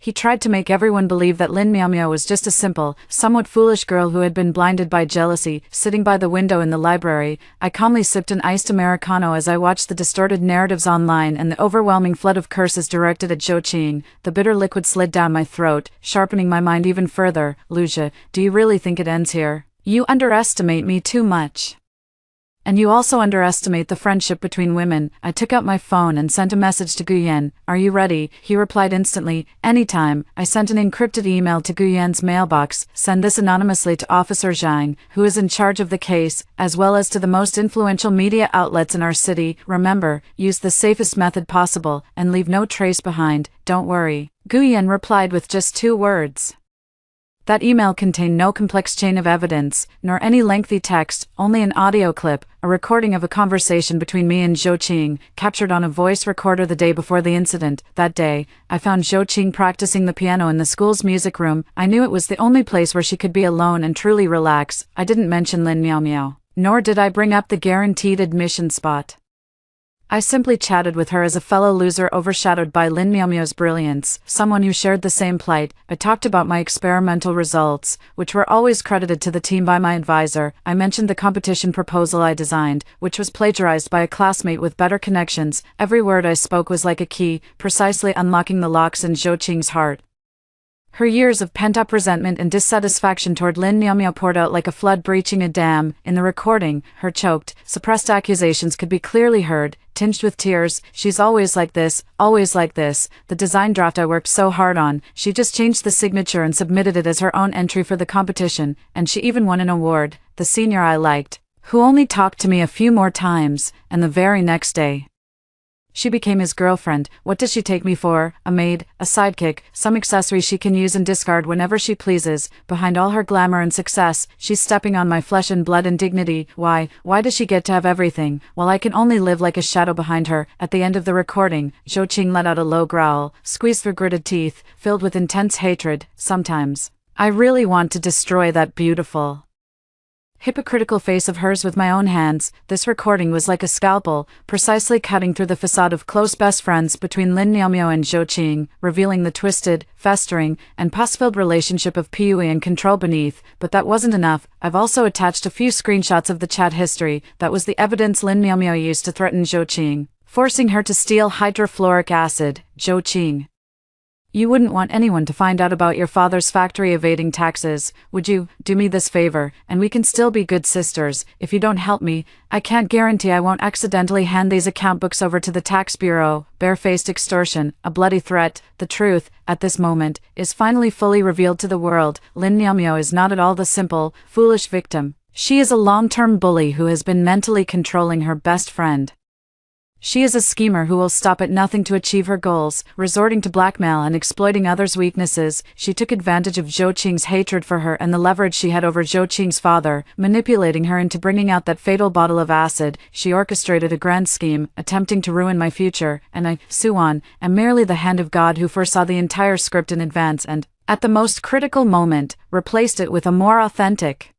He tried to make everyone believe that Lin Miao was just a simple, somewhat foolish girl who had been blinded by jealousy. Sitting by the window in the library, I calmly sipped an iced Americano as I watched the distorted narratives online and the overwhelming flood of curses directed at Zhou Qing. The bitter liquid slid down my throat, sharpening my mind even further. Lucia, do you really think it ends here? You underestimate me too much. And you also underestimate the friendship between women. I took out my phone and sent a message to Guyen. Are you ready? He replied instantly. Anytime. I sent an encrypted email to Guyen's mailbox. Send this anonymously to Officer Zhang, who is in charge of the case, as well as to the most influential media outlets in our city. Remember, use the safest method possible, and leave no trace behind. Don't worry. Guyen replied with just 2 words. That email contained no complex chain of evidence, nor any lengthy text, only an audio clip, a recording of a conversation between me and Zhou Qing, captured on a voice recorder the day before the incident. That day, I found Zhou Qing practicing the piano in the school's music room. I knew it was the only place where she could be alone and truly relax. I didn't mention Lin Miao, nor did I bring up the guaranteed admission spot. I simply chatted with her as a fellow loser overshadowed by Lin Miaomiao's brilliance, someone who shared the same plight. I talked about my experimental results, which were always credited to the team by my advisor. I mentioned the competition proposal I designed, which was plagiarized by a classmate with better connections. Every word I spoke was like a key, precisely unlocking the locks in Zhou Qing's heart. Her years of pent-up resentment and dissatisfaction toward Lin Miaomiao poured out like a flood breaching a dam. In the recording, her choked, suppressed accusations could be clearly heard, tinged with tears. She's always like this, always like this. The design draft I worked so hard on, she just changed the signature and submitted it as her own entry for the competition, and she even won an award. The senior I liked, who only talked to me a few more times, and the very next day she became his girlfriend. What does she take me for? A maid, a sidekick, some accessory she can use and discard whenever she pleases. Behind all her glamour and success, she's stepping on my flesh and blood and dignity. Why does she get to have everything, while I can only live like a shadow behind her? At the end of the recording, Zhou Qing let out a low growl, squeezed through gritted teeth, filled with intense hatred. Sometimes I really want to destroy that beautiful, hypocritical face of hers with my own hands. This recording was like a scalpel, precisely cutting through the facade of close best friends between Lin Miaomiao and Zhou Qing, revealing the twisted, festering, and pus-filled relationship of Pui and control beneath. But that wasn't enough. I've also attached a few screenshots of the chat history. That was the evidence Lin Miaomiao used to threaten Zhou Qing, forcing her to steal hydrofluoric acid. Zhou Qing, you wouldn't want anyone to find out about your father's factory evading taxes, would you? Do me this favor, and we can still be good sisters. If you don't help me, I can't guarantee I won't accidentally hand these account books over to the tax bureau. Barefaced extortion, a bloody threat. The truth, at this moment, is finally fully revealed to the world. Lin Miaomiao is not at all the simple, foolish victim. She is a long-term bully who has been mentally controlling her best friend. She is a schemer who will stop at nothing to achieve her goals, resorting to blackmail and exploiting others' weaknesses. She took advantage of Zhou Qing's hatred for her and the leverage she had over Zhou Qing's father, manipulating her into bringing out that fatal bottle of acid. She orchestrated a grand scheme, attempting to ruin my future, and I, Suan, am merely the hand of God who foresaw the entire script in advance and, at the most critical moment, replaced it with a more authentic,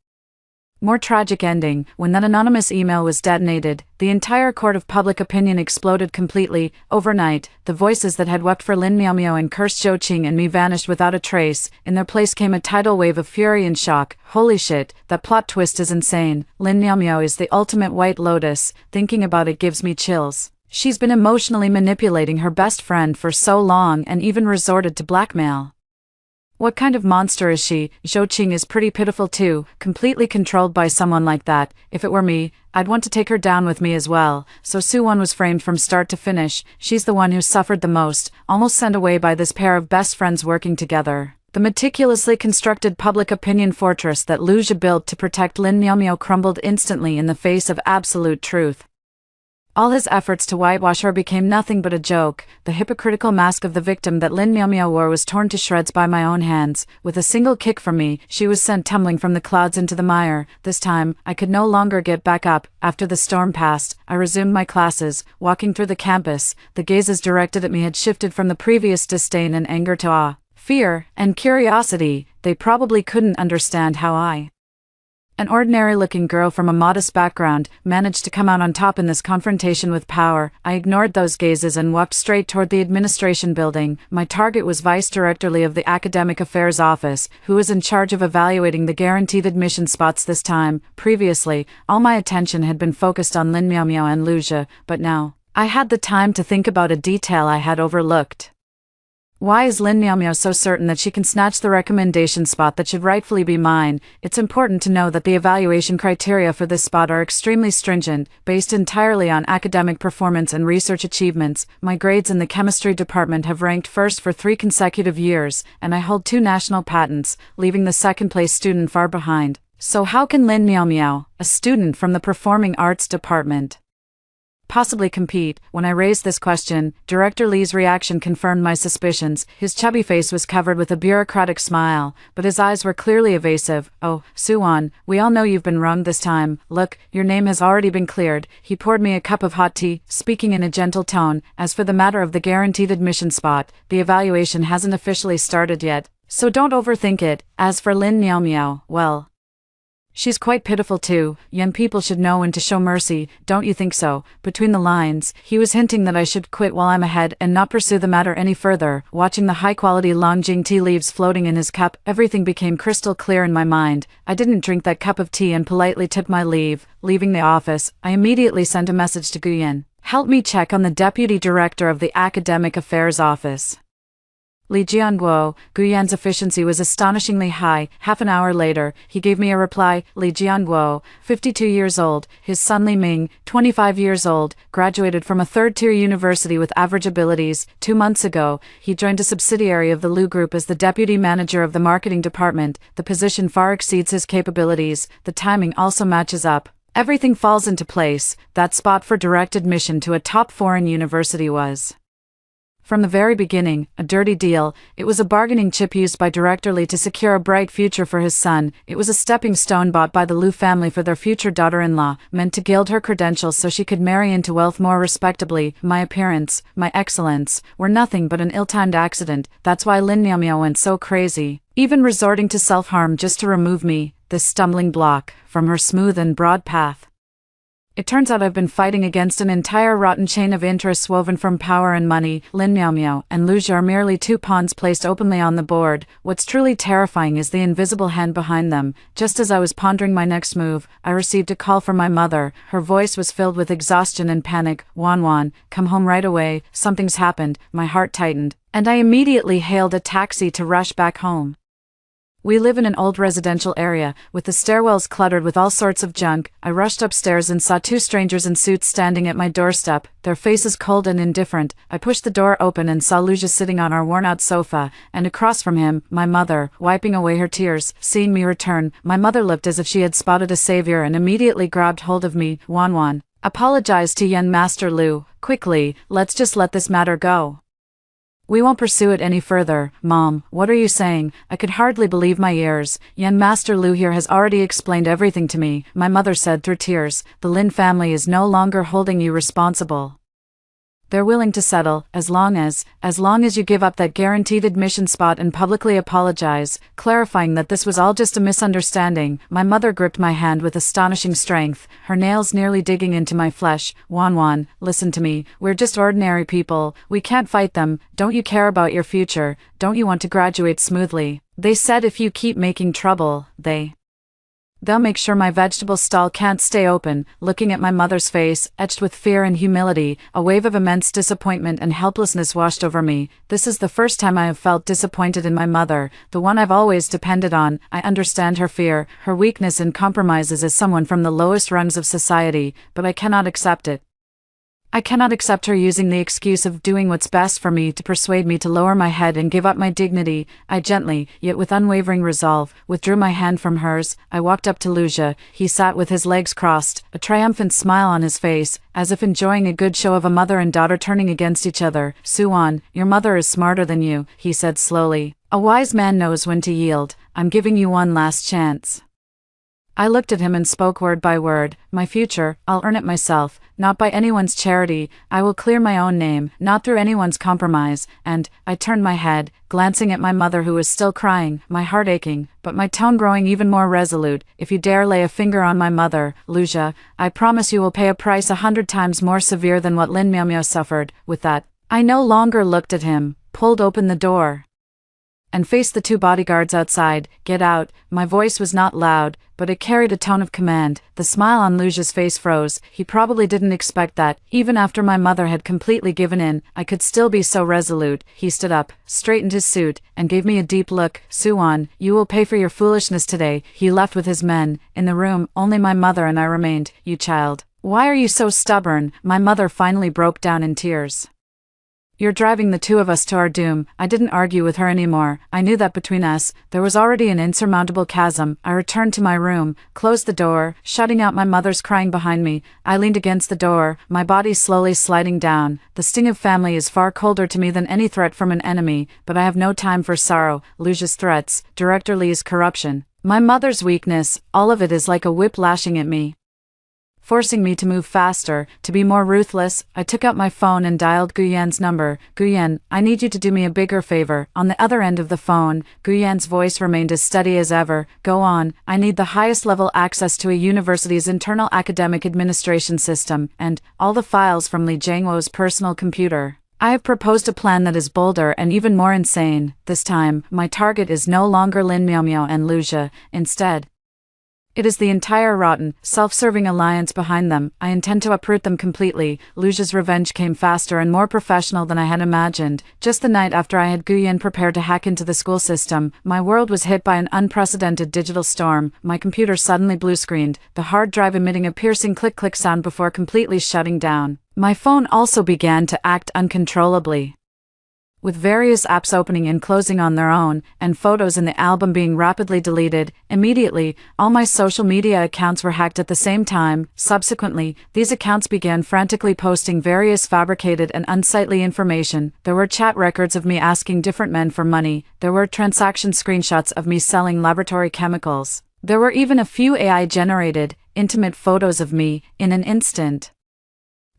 more tragic ending. When that anonymous email was detonated, the entire court of public opinion exploded completely. Overnight, the voices that had wept for Lin Miaomiao and cursed Zhou Qing and me vanished without a trace. In their place came a tidal wave of fury and shock. Holy shit, that plot twist is insane. Lin Miaomiao is the ultimate white lotus. Thinking about it gives me chills. She's been emotionally manipulating her best friend for so long and even resorted to blackmail. What kind of monster is she? Zhou Qing is pretty pitiful too, completely controlled by someone like that. If it were me, I'd want to take her down with me as well. So Suwon was framed from start to finish. She's the one who suffered the most, almost sent away by this pair of best friends working together. The meticulously constructed public opinion fortress that Lu Zhi built to protect Lin Miaomiao crumbled instantly in the face of absolute truth. All his efforts to whitewash her became nothing but a joke. The hypocritical mask of the victim that Lin Miaomiao wore was torn to shreds by my own hands. With a single kick from me, she was sent tumbling from the clouds into the mire. This time, I could no longer get back up. After the storm passed, I resumed my classes. Walking through the campus, the gazes directed at me had shifted from the previous disdain and anger to awe, fear, and curiosity. They probably couldn't understand how I, an ordinary-looking girl from a modest background, managed to come out on top in this confrontation with power. I ignored those gazes and walked straight toward the administration building. My target was Vice Director Lee of the Academic Affairs Office, who was in charge of evaluating the guaranteed admission spots this time. Previously, all my attention had been focused on Lin Miaomiao and Lu Zhi, but now, I had the time to think about a detail I had overlooked. Why is Lin Miaomiao so certain that she can snatch the recommendation spot that should rightfully be mine? It's important to know that the evaluation criteria for this spot are extremely stringent, based entirely on academic performance and research achievements. My grades in the chemistry department have ranked first for 3 consecutive years, and I hold 2 national patents, leaving the second-place student far behind. So how can Lin Miaomiao, a student from the performing arts department, possibly compete? When I raised this question, Director Lee's reaction confirmed my suspicions. His chubby face was covered with a bureaucratic smile, but his eyes were clearly evasive. Oh, Suwon, we all know you've been wrong this time. Look, your name has already been cleared. He poured me a cup of hot tea, speaking in a gentle tone. As for the matter of the guaranteed admission spot, the evaluation hasn't officially started yet, so don't overthink it. As for Lin Miaomiao, well, She's quite pitiful too. Young people should know when to show mercy, don't you think so? Between the lines, he was hinting that I should quit while I'm ahead and not pursue the matter any further. Watching the high-quality Longjing tea leaves floating in his cup, everything became crystal clear in my mind. I didn't drink that cup of tea and politely tipped my leave. Leaving the office, I immediately sent a message to Guyan. Help me check on the deputy director of the Academic Affairs Office. Li Jianguo. Guyan's efficiency was astonishingly high. Half an hour later, he gave me a reply. Li Jianguo, 52 years old, his son Li Ming, 25 years old, graduated from a third-tier university with average abilities. 2 months ago, he joined a subsidiary of the Lu Group as the deputy manager of the marketing department. The position far exceeds his capabilities. The timing also matches up. Everything falls into place. That spot for direct admission to a top foreign university was, from the very beginning, a dirty deal. It was a bargaining chip used by Director Li to secure a bright future for his son. It was a stepping stone bought by the Lu family for their future daughter-in-law, meant to gild her credentials so she could marry into wealth more respectably. My appearance, my excellence, were nothing but an ill-timed accident. That's why Lin Miaomiao went so crazy, even resorting to self-harm just to remove me, this stumbling block, from her smooth and broad path. It turns out I've been fighting against an entire rotten chain of interests woven from power and money. Lin Miaomiao and Lu Zhi are merely two pawns placed openly on the board. What's truly terrifying is the invisible hand behind them. Just as I was pondering my next move, I received a call from my mother. Her voice was filled with exhaustion and panic. Wan, come home right away, something's happened. My heart tightened, and I immediately hailed a taxi to rush back home. We live in an old residential area, with the stairwells cluttered with all sorts of junk. I rushed upstairs and saw two strangers in suits standing at my doorstep, their faces cold and indifferent. I pushed the door open and saw Lu Zhi sitting on our worn-out sofa, and across from him, my mother, wiping away her tears. Seeing me return, my mother looked as if she had spotted a savior and immediately grabbed hold of me. Wan, apologize to young Master Lu, quickly, let's just let this matter go. We won't pursue it any further. Mom, what are you saying? I could hardly believe my ears. Young Master Lu here has already explained everything to me, my mother said through tears. The Lin family is no longer holding you responsible. They're willing to settle, as long as you give up that guaranteed admission spot and publicly apologize, clarifying that this was all just a misunderstanding. My mother gripped my hand with astonishing strength, her nails nearly digging into my flesh. Wan, listen to me, we're just ordinary people, we can't fight them. Don't you care about your future? Don't you want to graduate smoothly? They said if you keep making trouble, they'll make sure my vegetable stall can't stay open. Looking at my mother's face, etched with fear and humility, a wave of immense disappointment and helplessness washed over me. This is the first time I have felt disappointed in my mother, the one I've always depended on. I understand her fear, her weakness and compromises as someone from the lowest rungs of society, but I cannot accept it. I cannot accept her using the excuse of doing what's best for me to persuade me to lower my head and give up my dignity. I gently, yet with unwavering resolve, withdrew my hand from hers. I walked up to Lu Zhi. He sat with his legs crossed, a triumphant smile on his face, as if enjoying a good show of a mother and daughter turning against each other. Suan, your mother is smarter than you, he said slowly. A wise man knows when to yield. I'm giving you one last chance. I looked at him and spoke word by word. My future, I'll earn it myself, not by anyone's charity. I will clear my own name, not through anyone's compromise. And I turned my head, glancing at my mother who was still crying, my heart aching, but my tone growing even more resolute. If you dare lay a finger on my mother, Lu Zhi, I promise you will pay a price 100 times more severe than what Lin Miaomiao suffered. With that, I no longer looked at him, pulled open the door, and faced the two bodyguards outside. Get out. My voice was not loud, but it carried a tone of command. The smile on Lu Zhi's face froze. He probably didn't expect that, even after my mother had completely given in, I could still be so resolute. He stood up, straightened his suit, and gave me a deep look. Suan, you will pay for your foolishness today. He left with his men. In the room, only my mother and I remained. You child, why are you so stubborn? My mother finally broke down in tears. You're driving the two of us to our doom. I didn't argue with her anymore. I knew that between us, there was already an insurmountable chasm. I returned to my room, closed the door, shutting out my mother's crying behind me. I leaned against the door, my body slowly sliding down. The sting of family is far colder to me than any threat from an enemy, but I have no time for sorrow. Lu Zhi's threats, Director Li's corruption, my mother's weakness, all of it is like a whip lashing at me. forcing me to move faster, to be more ruthless. I took out my phone and dialed Guyen's number. Guyen, I need you to do me a bigger favor. On the other end of the phone, Guyen's voice remained as steady as ever. Go on, I need the highest level access to a university's internal academic administration system, and all the files from Li Jiangwo's personal computer. I have proposed a plan that is bolder and even more insane. This time, my target is no longer Lin Miaomiao and Lu Zhe. Instead, it is the entire rotten, self-serving alliance behind them. I intend to uproot them completely. Lu Zhe's revenge came faster and more professional than I had imagined. Just the night after I had Guyen prepare to hack into the school system, my world was hit by an unprecedented digital storm. My computer suddenly blue-screened, the hard drive emitting a piercing click-click sound before completely shutting down. My phone also began to act uncontrollably, with various apps opening and closing on their own, and photos in the album being rapidly deleted. Immediately, all my social media accounts were hacked at the same time. Subsequently, these accounts began frantically posting various fabricated and unsightly information. There were chat records of me asking different men for money. There were transaction screenshots of me selling laboratory chemicals. There were even a few AI-generated, intimate photos of me. In an instant,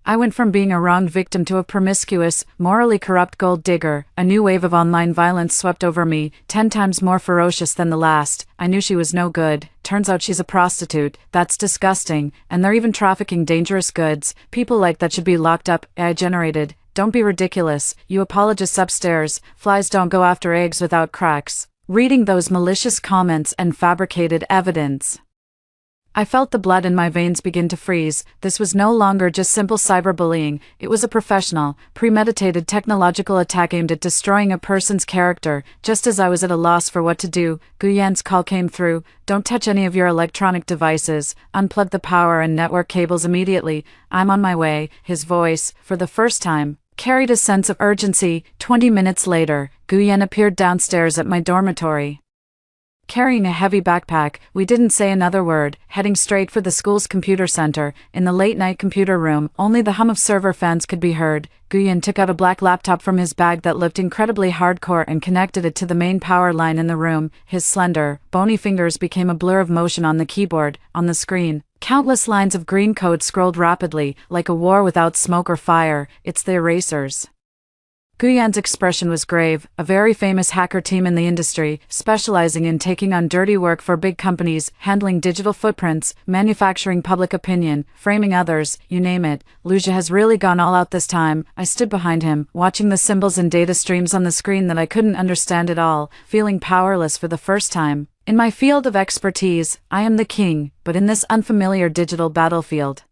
I went from being a wronged victim to a promiscuous, morally corrupt gold digger. A new wave of online violence swept over me, 10 times more ferocious than the last. I knew she was no good. Turns out she's a prostitute. That's disgusting. And they're even trafficking dangerous goods. People like that should be locked up. AI generated. Don't be ridiculous. You apologists upstairs. Flies don't go after eggs without cracks. Reading those malicious comments and fabricated evidence, I felt the blood in my veins begin to freeze. This was no longer just simple cyberbullying, it was a professional, premeditated technological attack aimed at destroying a person's character. Just as I was at a loss for what to do, Guyen's call came through. Don't touch any of your electronic devices. Unplug the power and network cables immediately. I'm on my way. His voice, for the first time, carried a sense of urgency. 20 minutes later, Guyen appeared downstairs at my dormitory, carrying a heavy backpack. We didn't say another word, heading straight for the school's computer center. In the late-night computer room, only the hum of server fans could be heard. Guyen took out a black laptop from his bag that looked incredibly hardcore and connected it to the main power line in the room. His slender, bony fingers became a blur of motion on the keyboard. On the screen, countless lines of green code scrolled rapidly, like a war without smoke or fire. It's the erasers. Guyen's expression was grave. A very famous hacker team in the industry, specializing in taking on dirty work for big companies, handling digital footprints, manufacturing public opinion, framing others, you name it. Lu Zhe has really gone all out this time. I stood behind him, watching the symbols and data streams on the screen that I couldn't understand at all, feeling powerless for the first time. In my field of expertise, I am the king, but in this unfamiliar digital battlefield,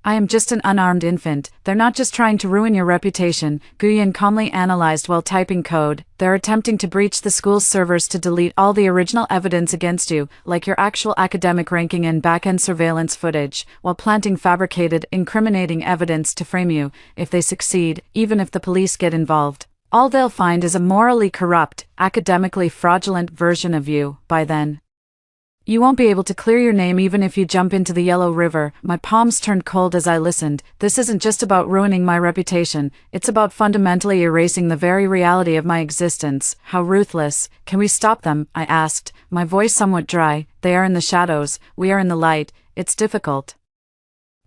I am just an unarmed infant. They're not just trying to ruin your reputation, Guyen calmly analyzed while typing code. They're attempting to breach the school's servers to delete all the original evidence against you, like your actual academic ranking and back-end surveillance footage, while planting fabricated, incriminating evidence to frame you. If they succeed, even if the police get involved, all they'll find is a morally corrupt, academically fraudulent version of you. By then, you won't be able to clear your name even if you jump into the Yellow River. My palms turned cold as I listened. This isn't just about ruining my reputation, it's about fundamentally erasing the very reality of my existence. How ruthless. Can we stop them? I asked, my voice somewhat dry. They are in the shadows, we are in the light. It's difficult.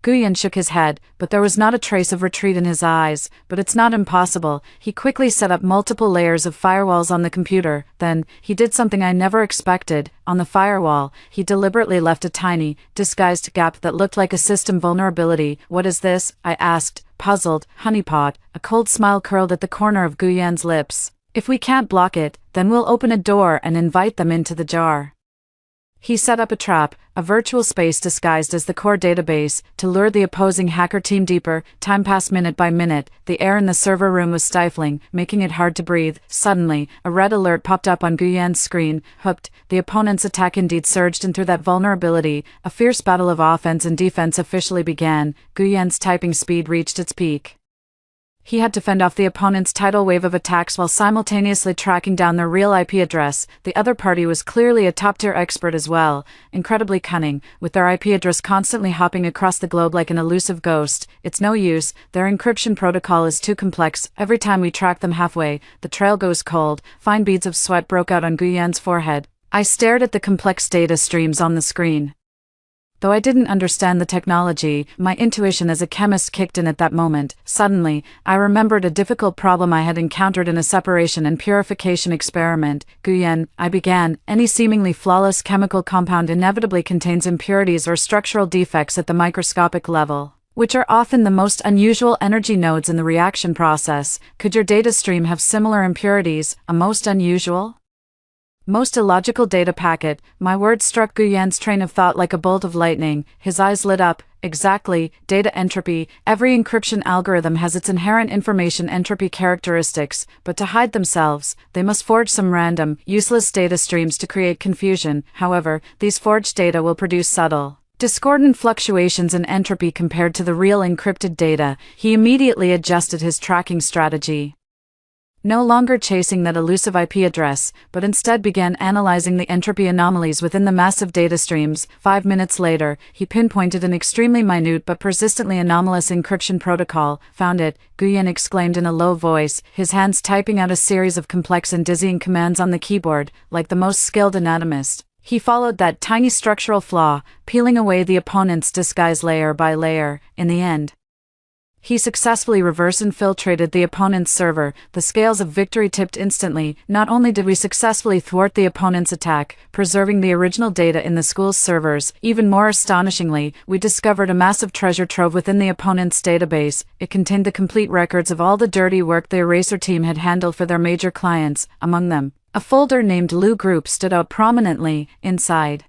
Guyen shook his head, but there was not a trace of retreat in his eyes. But it's not impossible. He quickly set up multiple layers of firewalls on the computer. Then, he did something I never expected. On the firewall, he deliberately left a tiny, disguised gap that looked like a system vulnerability. What is this? I asked, puzzled. Honeypot. A cold smile curled at the corner of Guyen's lips. If we can't block it, then we'll open a door and invite them into the jar. He set up a trap, a virtual space disguised as the core database, to lure the opposing hacker team deeper. Time passed minute by minute. The air in the server room was stifling, making it hard to breathe. Suddenly, a red alert popped up on Guyen's screen. Hooked, the opponent's attack indeed surged, and through that vulnerability, a fierce battle of offense and defense officially began. Guyen's typing speed reached its peak. He had to fend off the opponent's tidal wave of attacks while simultaneously tracking down their real IP address. The other party was clearly a top-tier expert as well, incredibly cunning, with their IP address constantly hopping across the globe like an elusive ghost. It's no use, their encryption protocol is too complex. Every time we track them halfway, the trail goes cold. Fine beads of sweat broke out on Guyen's forehead. I stared at the complex data streams on the screen. Though I didn't understand the technology, my intuition as a chemist kicked in at that moment. Suddenly, I remembered a difficult problem I had encountered in a separation and purification experiment. Guyen, I began, any seemingly flawless chemical compound inevitably contains impurities or structural defects at the microscopic level, which are often the most unusual energy nodes in the reaction process. Could your data stream have similar impurities, a most unusual? Most illogical data packet. My words struck Guyen's train of thought like a bolt of lightning. His eyes lit up. Exactly, data entropy. Every encryption algorithm has its inherent information entropy characteristics, but to hide themselves, they must forge some random, useless data streams to create confusion. However, these forged data will produce subtle, discordant fluctuations in entropy compared to the real encrypted data. He immediately adjusted his tracking strategy. No longer chasing that elusive IP address, but instead began analyzing the entropy anomalies within the massive data streams. 5 minutes later, he pinpointed an extremely minute but persistently anomalous encryption protocol. Found it, Guyen exclaimed in a low voice, his hands typing out a series of complex and dizzying commands on the keyboard, like the most skilled anatomist. He followed that tiny structural flaw, peeling away the opponent's disguise layer by layer. In the end, he successfully reverse-infiltrated the opponent's server. The scales of victory tipped instantly. Not only did we successfully thwart the opponent's attack, preserving the original data in the school's servers, even more astonishingly, we discovered a massive treasure trove within the opponent's database. It contained the complete records of all the dirty work the Eraser team had handled for their major clients. Among them, a folder named Lu Group stood out prominently. Inside,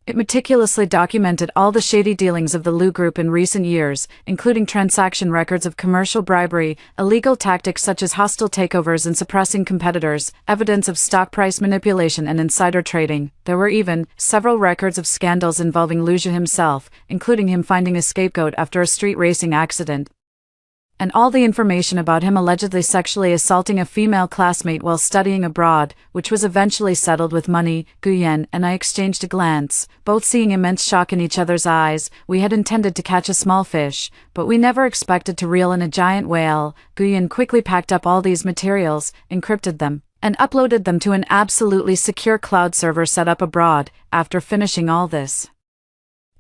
it meticulously documented all the shady dealings of the Lu Group in recent years, including transaction records of commercial bribery, illegal tactics such as hostile takeovers and suppressing competitors, evidence of stock price manipulation and insider trading. There were even several records of scandals involving Lu himself, including him finding a scapegoat after a street racing accident, and all the information about him allegedly sexually assaulting a female classmate while studying abroad, which was eventually settled with money. Guyen and I exchanged a glance, both seeing immense shock in each other's eyes. We had intended to catch a small fish, but we never expected to reel in a giant whale. Guyen quickly packed up all these materials, encrypted them, and uploaded them to an absolutely secure cloud server set up abroad. After finishing all this,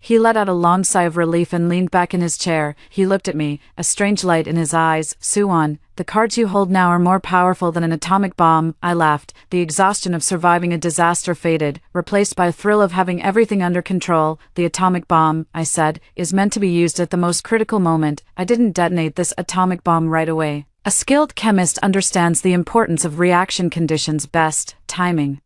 he let out a long sigh of relief and leaned back in his chair. He looked at me, a strange light in his eyes. Suwon, the cards you hold now are more powerful than an atomic bomb. I laughed. The exhaustion of surviving a disaster faded, replaced by a thrill of having everything under control. The atomic bomb, I said, is meant to be used at the most critical moment. I didn't detonate this atomic bomb right away. A skilled chemist understands the importance of reaction conditions best. Timing,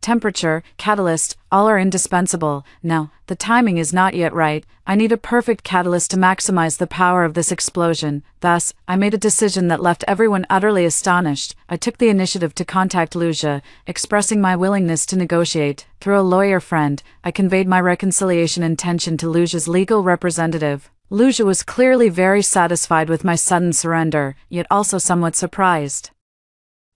temperature, catalyst, all are indispensable. Now, the timing is not yet right. I need a perfect catalyst to maximize the power of this explosion. Thus, I made a decision that left everyone utterly astonished. I took the initiative to contact Luja, expressing my willingness to negotiate. Through a lawyer friend, I conveyed my reconciliation intention to Luja's legal representative. Luja was clearly very satisfied with my sudden surrender, yet also somewhat surprised.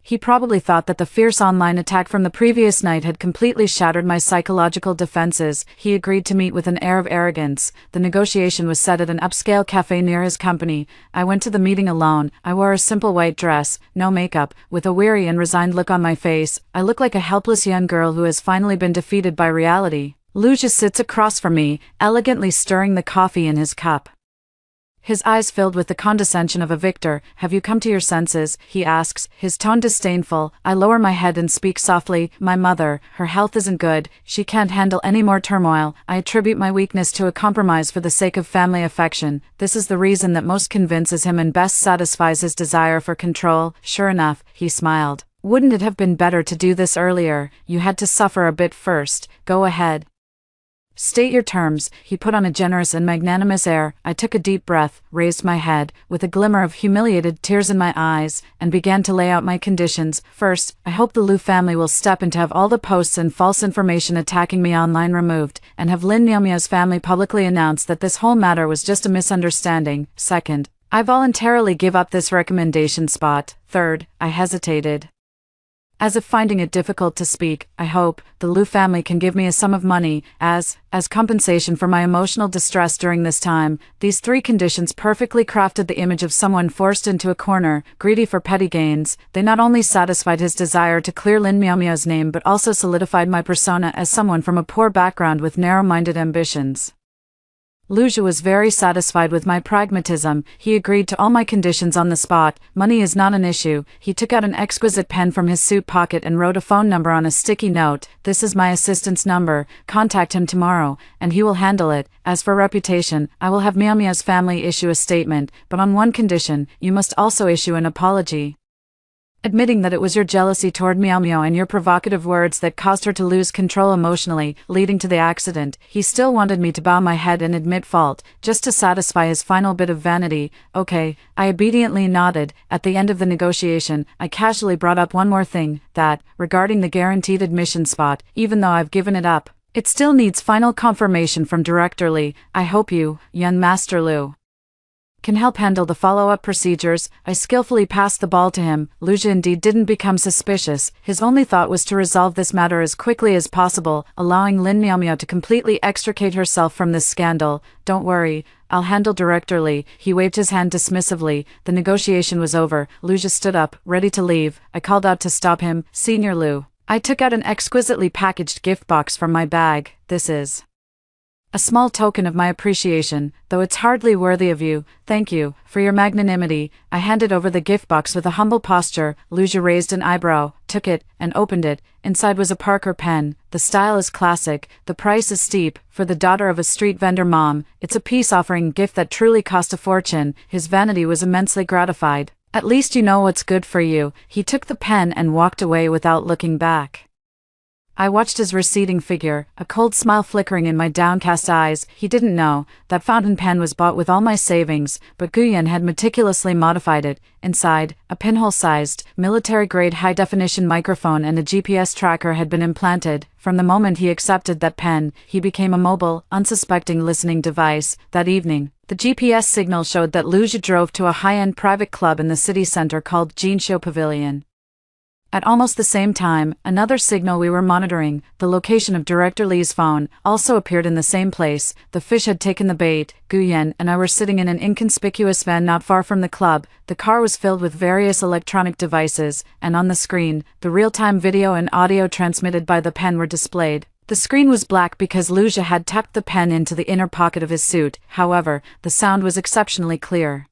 He probably thought that the fierce online attack from the previous night had completely shattered my psychological defenses. He agreed to meet with an air of arrogance. The negotiation was set at an upscale cafe near his company. I went to the meeting alone. I wore a simple white dress, no makeup, with a weary and resigned look on my face. I look like a helpless young girl who has finally been defeated by reality. Luja sits across from me, elegantly stirring the coffee in his cup. His eyes filled with the condescension of a victor. Have you come to your senses? He asks, his tone disdainful. I lower my head and speak softly. My mother, her health isn't good. She can't handle any more turmoil. I attribute my weakness to a compromise for the sake of family affection. This is the reason that most convinces him and best satisfies his desire for control. Sure enough, he smiled. Wouldn't it have been better to do this earlier? You had to suffer a bit first. Go ahead. State your terms. He put on a generous and magnanimous air. I took a deep breath, raised my head, with a glimmer of humiliated tears in my eyes, and began to lay out my conditions. First, I hope the Lu family will step in to have all the posts and false information attacking me online removed, and have Lin Neomia's family publicly announce that this whole matter was just a misunderstanding. Second, I voluntarily give up this recommendation spot. Third, I hesitated. As if finding it difficult to speak, I hope the Liu family can give me a sum of money as compensation for my emotional distress during this time. These three conditions perfectly crafted the image of someone forced into a corner, greedy for petty gains. They not only satisfied his desire to clear Lin Miaomiao's name but also solidified my persona as someone from a poor background with narrow-minded ambitions. Liu was very satisfied with my pragmatism. He agreed to all my conditions on the spot. Money is not an issue. He took out an exquisite pen from his suit pocket and wrote a phone number on a sticky note. This is my assistant's number. Contact him tomorrow, and he will handle it. As for reputation, I will have Miaomiao's family issue a statement, but on one condition: you must also issue an apology, admitting that it was your jealousy toward Miaomiao and your provocative words that caused her to lose control emotionally, leading to the accident. He still wanted me to bow my head and admit fault, just to satisfy his final bit of vanity. Okay, I obediently nodded. At the end of the negotiation, I casually brought up one more thing, that, regarding the guaranteed admission spot, even though I've given it up, it still needs final confirmation from Director Li. I hope you, young Master Liu, can help handle the follow-up procedures. I skillfully passed the ball to him. Liu indeed didn't become suspicious. His only thought was to resolve this matter as quickly as possible, allowing Lin Miaomiao to completely extricate herself from this scandal. Don't worry, I'll handle Director Li. He waved his hand dismissively. The negotiation was over. Liu stood up, ready to leave. I called out to stop him. Senior Liu. I took out an exquisitely packaged gift box from my bag. This is a small token of my appreciation, though it's hardly worthy of you. Thank you for your magnanimity. I handed over the gift box with a humble posture. Liu raised an eyebrow, took it, and opened it. Inside was a Parker pen. The style is classic, the price is steep. For the daughter of a street vendor mom, it's a peace-offering gift that truly cost a fortune. His vanity was immensely gratified. At least you know what's good for you. He took the pen and walked away without looking back. I watched his receding figure, a cold smile flickering in my downcast eyes. He didn't know that fountain pen was bought with all my savings, but Guyan had meticulously modified it. Inside, a pinhole-sized, military-grade high-definition microphone and a GPS tracker had been implanted. From the moment he accepted that pen, he became a mobile, unsuspecting listening device. That evening, the GPS signal showed that Liu drove to a high-end private club in the city center called Jinsho Pavilion. At almost the same time, another signal we were monitoring, the location of Director Li's phone, also appeared in the same place. The fish had taken the bait. Guyan and I were sitting in an inconspicuous van not far from the club. The car was filled with various electronic devices, and on the screen, the real-time video and audio transmitted by the pen were displayed. The screen was black because Liu had tucked the pen into the inner pocket of his suit. However, the sound was exceptionally clear.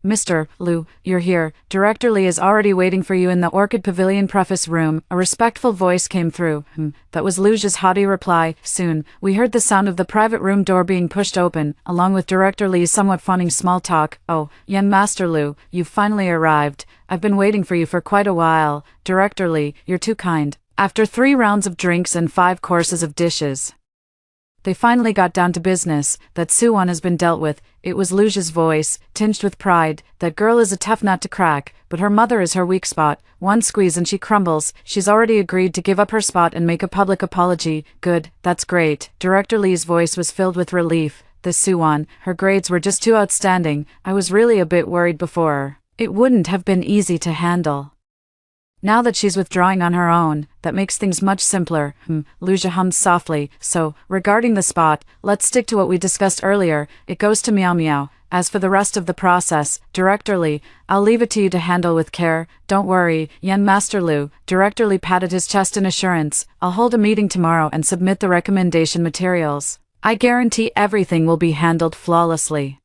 Mr. Liu, you're here. Director Li is already waiting for you in the Orchid Pavilion preface room. A respectful voice came through. That was Liu's haughty reply. Soon, we heard the sound of the private room door being pushed open, along with Director Li's somewhat fawning small talk. Oh, young Master Liu, you've finally arrived. I've been waiting for you for quite a while. Director Li, you're too kind. After 3 rounds of drinks and 5 courses of dishes, they finally got down to business. That Suwon has been dealt with. It was Liu's voice, tinged with pride. That girl is a tough nut to crack, but her mother is her weak spot. One squeeze and she crumbles. She's already agreed to give up her spot and make a public apology. Good, that's great. Director Li's voice was filled with relief. This Suwon, her grades were just too outstanding. I was really a bit worried before. It wouldn't have been easy to handle. Now that she's withdrawing on her own, that makes things much simpler. Liu hummed softly. So, regarding the spot, let's stick to what we discussed earlier. It goes to Miaomiao. As for the rest of the process, Director Li, I'll leave it to you to handle with care. Don't worry, young Master Liu. Director Li patted his chest in assurance. I'll hold a meeting tomorrow and submit the recommendation materials. I guarantee everything will be handled flawlessly,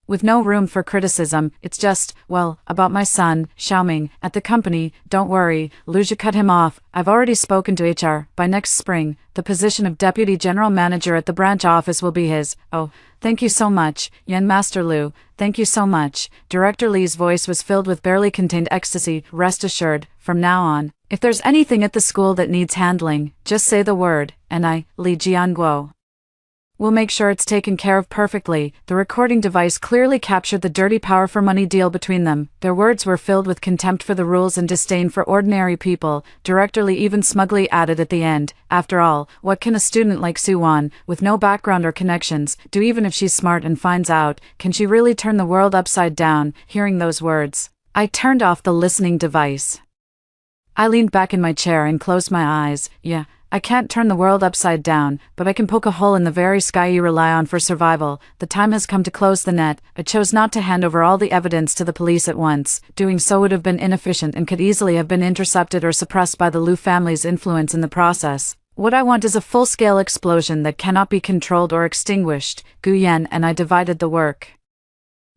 with no room for criticism. It's just, well, about my son, Xiaoming, at the company. Don't worry. Liu cut him off. I've already spoken to HR. By next spring, the position of Deputy General Manager at the branch office will be his. Oh, thank you so much, young Master Liu. Thank you so much. Director Li's voice was filled with barely contained ecstasy. Rest assured, from now on, if there's anything at the school that needs handling, just say the word, and I, Li Jianguo, we'll make sure it's taken care of perfectly. The recording device clearly captured the dirty power for money deal between them. Their words were filled with contempt for the rules and disdain for ordinary people. Director Li even smugly added at the end, after all, what can a student like Suwon, with no background or connections, do even if she's smart and finds out? Can she really turn the world upside down? Hearing those words, I turned off the listening device. I leaned back in my chair and closed my eyes. Yeah, I can't turn the world upside down, but I can poke a hole in the very sky you rely on for survival. The time has come to close the net. I chose not to hand over all the evidence to the police at once. Doing so would have been inefficient and could easily have been intercepted or suppressed by the Liu family's influence in the process. What I want is a full-scale explosion that cannot be controlled or extinguished. Gu Yan and I divided the work.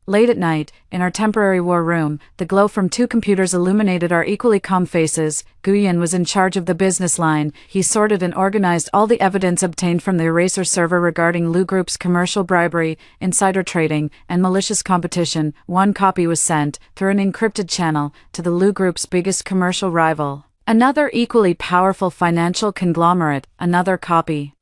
Late at night, in our temporary war room, the glow from two computers illuminated our equally calm faces. Guyan was in charge of the business line. He sorted and organized all the evidence obtained from the Eraser server regarding Lu Group's commercial bribery, insider trading, and malicious competition. One copy was sent, through an encrypted channel, to the Lu Group's biggest commercial rival. Another equally powerful financial conglomerate, another copy,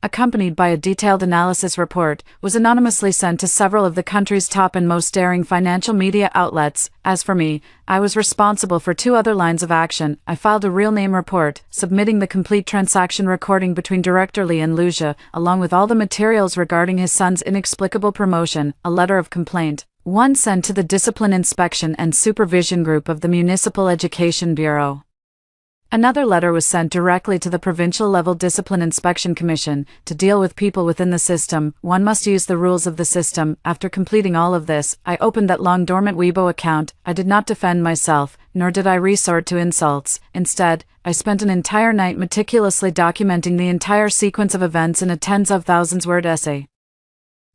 accompanied by a detailed analysis report, was anonymously sent to several of the country's top and most daring financial media outlets. As for me, I was responsible for two other lines of action. I filed a real-name report, submitting the complete transaction recording between Director Li and Lu Jie, along with all the materials regarding his son's inexplicable promotion, a letter of complaint, one sent to the Discipline Inspection and Supervision Group of the Municipal Education Bureau. Another letter was sent directly to the provincial-level Discipline Inspection Commission. To deal with people within the system, one must use the rules of the system. After completing all of this, I opened that long-dormant Weibo account. I did not defend myself, nor did I resort to insults. Instead, I spent an entire night meticulously documenting the entire sequence of events in a tens of thousands-word essay,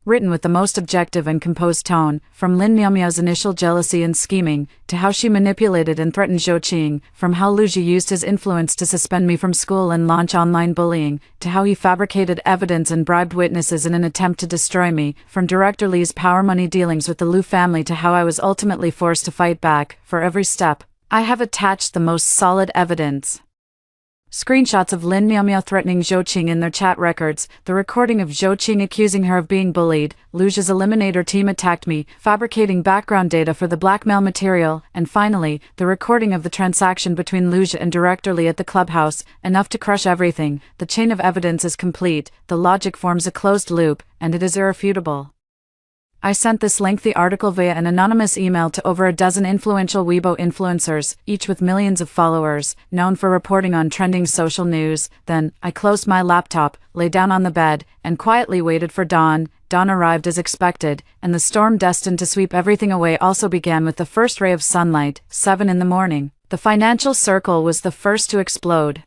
written with the most objective and composed tone, from Lin Miaomiao's initial jealousy and scheming, to how she manipulated and threatened Zhou Qing, from how Lu Jie used his influence to suspend me from school and launch online bullying, to how he fabricated evidence and bribed witnesses in an attempt to destroy me, from Director Li's power-money dealings with the Lu family to how I was ultimately forced to fight back. For every step, I have attached the most solid evidence. Screenshots of Lin Miaomiao threatening Zhou Qing in their chat records, the recording of Zhou Qing accusing her of being bullied, Lu Jie's Eliminator team attacked me, fabricating background data for the blackmail material, and finally, the recording of the transaction between Lu Jie and Director Li at the clubhouse, enough to crush everything. The chain of evidence is complete, the logic forms a closed loop, and it is irrefutable. I sent this lengthy article via an anonymous email to over a dozen influential Weibo influencers, each with millions of followers, known for reporting on trending social news. Then, I closed my laptop, lay down on the bed, and quietly waited for dawn. Dawn arrived as expected, and the storm destined to sweep everything away also began with the first ray of sunlight. 7 in the morning. The financial circle was the first to explode.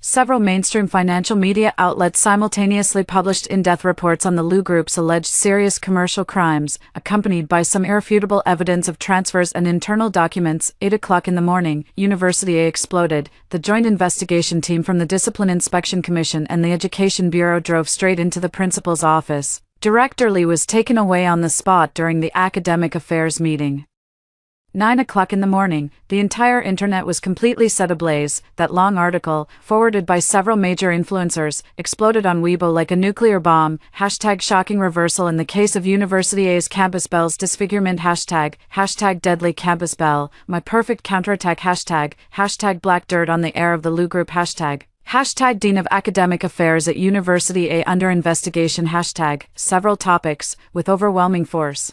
Several mainstream financial media outlets simultaneously published in-depth reports on the Lu Group's alleged serious commercial crimes, accompanied by some irrefutable evidence of transfers and internal documents. 8 o'clock in the morning, University A exploded. The joint investigation team from the Discipline Inspection Commission and the Education Bureau drove straight into the principal's office. Director Li was taken away on the spot during the academic affairs meeting. 9 o'clock in the morning, the entire internet was completely set ablaze. That long article, forwarded by several major influencers, exploded on Weibo like a nuclear bomb. #shocking reversal in the case of University A's campus Belle's disfigurement. Hashtag deadly campus Belle, my perfect counterattack. Hashtag black dirt on the air of the Lu Group. Hashtag Dean of Academic Affairs at University A under investigation. Several topics, with overwhelming force,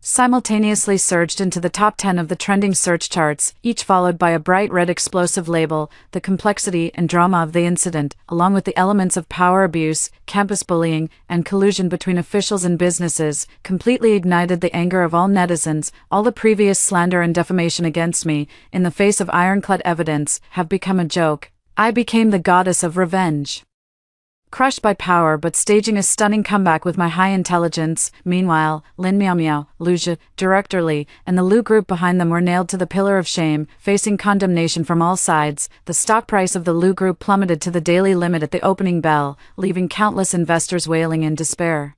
simultaneously surged into the top 10 of the trending search charts, each followed by a bright red explosive label. The complexity and drama of the incident, along with the elements of power abuse, campus bullying, and collusion between officials and businesses, completely ignited the anger of all netizens. All the previous slander and defamation against me, in the face of ironclad evidence, have become a joke. I became the goddess of revenge, crushed by power but staging a stunning comeback with my high intelligence. Meanwhile, Lin Miaomiao, Lu Jie, Director Li, and the Lu Group behind them were nailed to the pillar of shame, facing condemnation from all sides. The stock price of the Lu Group plummeted to the daily limit at the opening bell, leaving countless investors wailing in despair.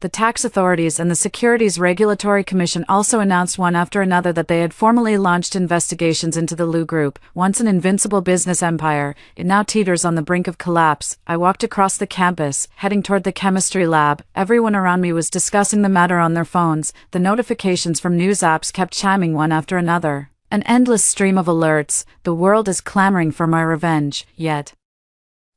The tax authorities and the Securities Regulatory Commission also announced one after another that they had formally launched investigations into the Lu Group. Once an invincible business empire, it now teeters on the brink of collapse. I walked across the campus, heading toward the chemistry lab. Everyone around me was discussing the matter on their phones. The notifications from news apps kept chiming one after another. An endless stream of alerts. The world is clamoring for my revenge, yet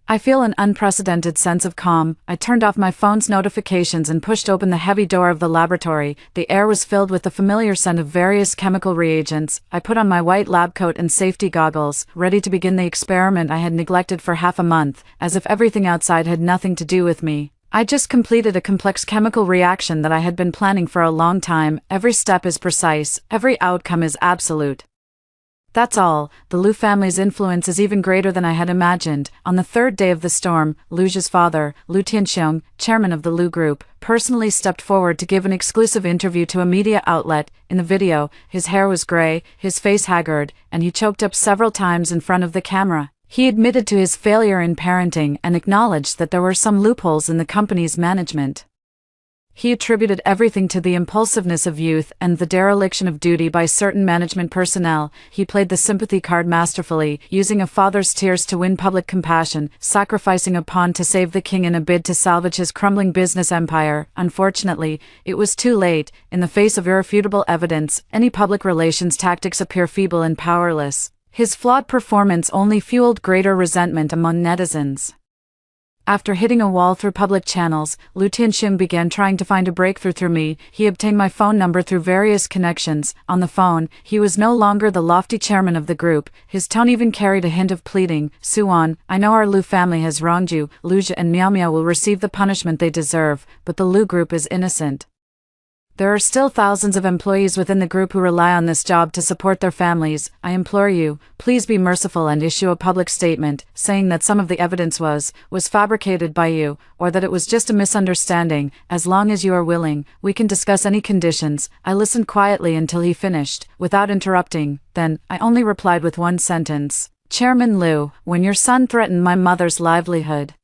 I feel an unprecedented sense of calm. I turned off my phone's notifications and pushed open the heavy door of the laboratory. The air was filled with the familiar scent of various chemical reagents. I put on my white lab coat and safety goggles, ready to begin the experiment I had neglected for half a month, as if everything outside had nothing to do with me. I just completed a complex chemical reaction that I had been planning for a long time. Every step is precise, every outcome is absolute. That's all. The Liu family's influence is even greater than I had imagined. On the third day of the storm, Lu's father, Liu Tianxiong, chairman of the Liu Group, personally stepped forward to give an exclusive interview to a media outlet. In the video, his hair was gray, his face haggard, and he choked up several times in front of the camera. He admitted to his failure in parenting and acknowledged that there were some loopholes in the company's management. He attributed everything to the impulsiveness of youth and the dereliction of duty by certain management personnel. He played the sympathy card masterfully, using a father's tears to win public compassion, sacrificing a pawn to save the king in a bid to salvage his crumbling business empire. Unfortunately, it was too late. In the face of irrefutable evidence, any public relations tactics appear feeble and powerless. His flawed performance only fueled greater resentment among netizens. After hitting a wall through public channels, Liu Tianxiong began trying to find a breakthrough through me. He obtained my phone number through various connections. On the phone, he was no longer the lofty chairman of the group. His tone even carried a hint of pleading. "Suan, I know our Liu family has wronged you. Luja and Miao Miao will receive the punishment they deserve, but the Liu group is innocent. There are still thousands of employees within the group who rely on this job to support their families. I implore you, please be merciful and issue a public statement, saying that some of the evidence was fabricated by you, or that it was just a misunderstanding. As long as you are willing, we can discuss any conditions." I listened quietly until he finished, without interrupting. Then, I only replied with one sentence. "Chairman Liu, when your son threatened my mother's livelihood,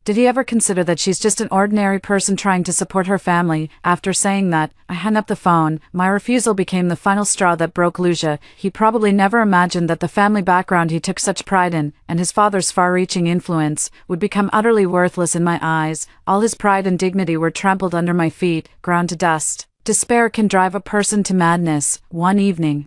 did he ever consider that she's just an ordinary person trying to support her family?" After saying that, I hung up the phone. My refusal became the final straw that broke Luja. He probably never imagined that the family background he took such pride in, and his father's far-reaching influence, would become utterly worthless in my eyes. All his pride and dignity were trampled under my feet, ground to dust. Despair can drive a person to madness. One evening,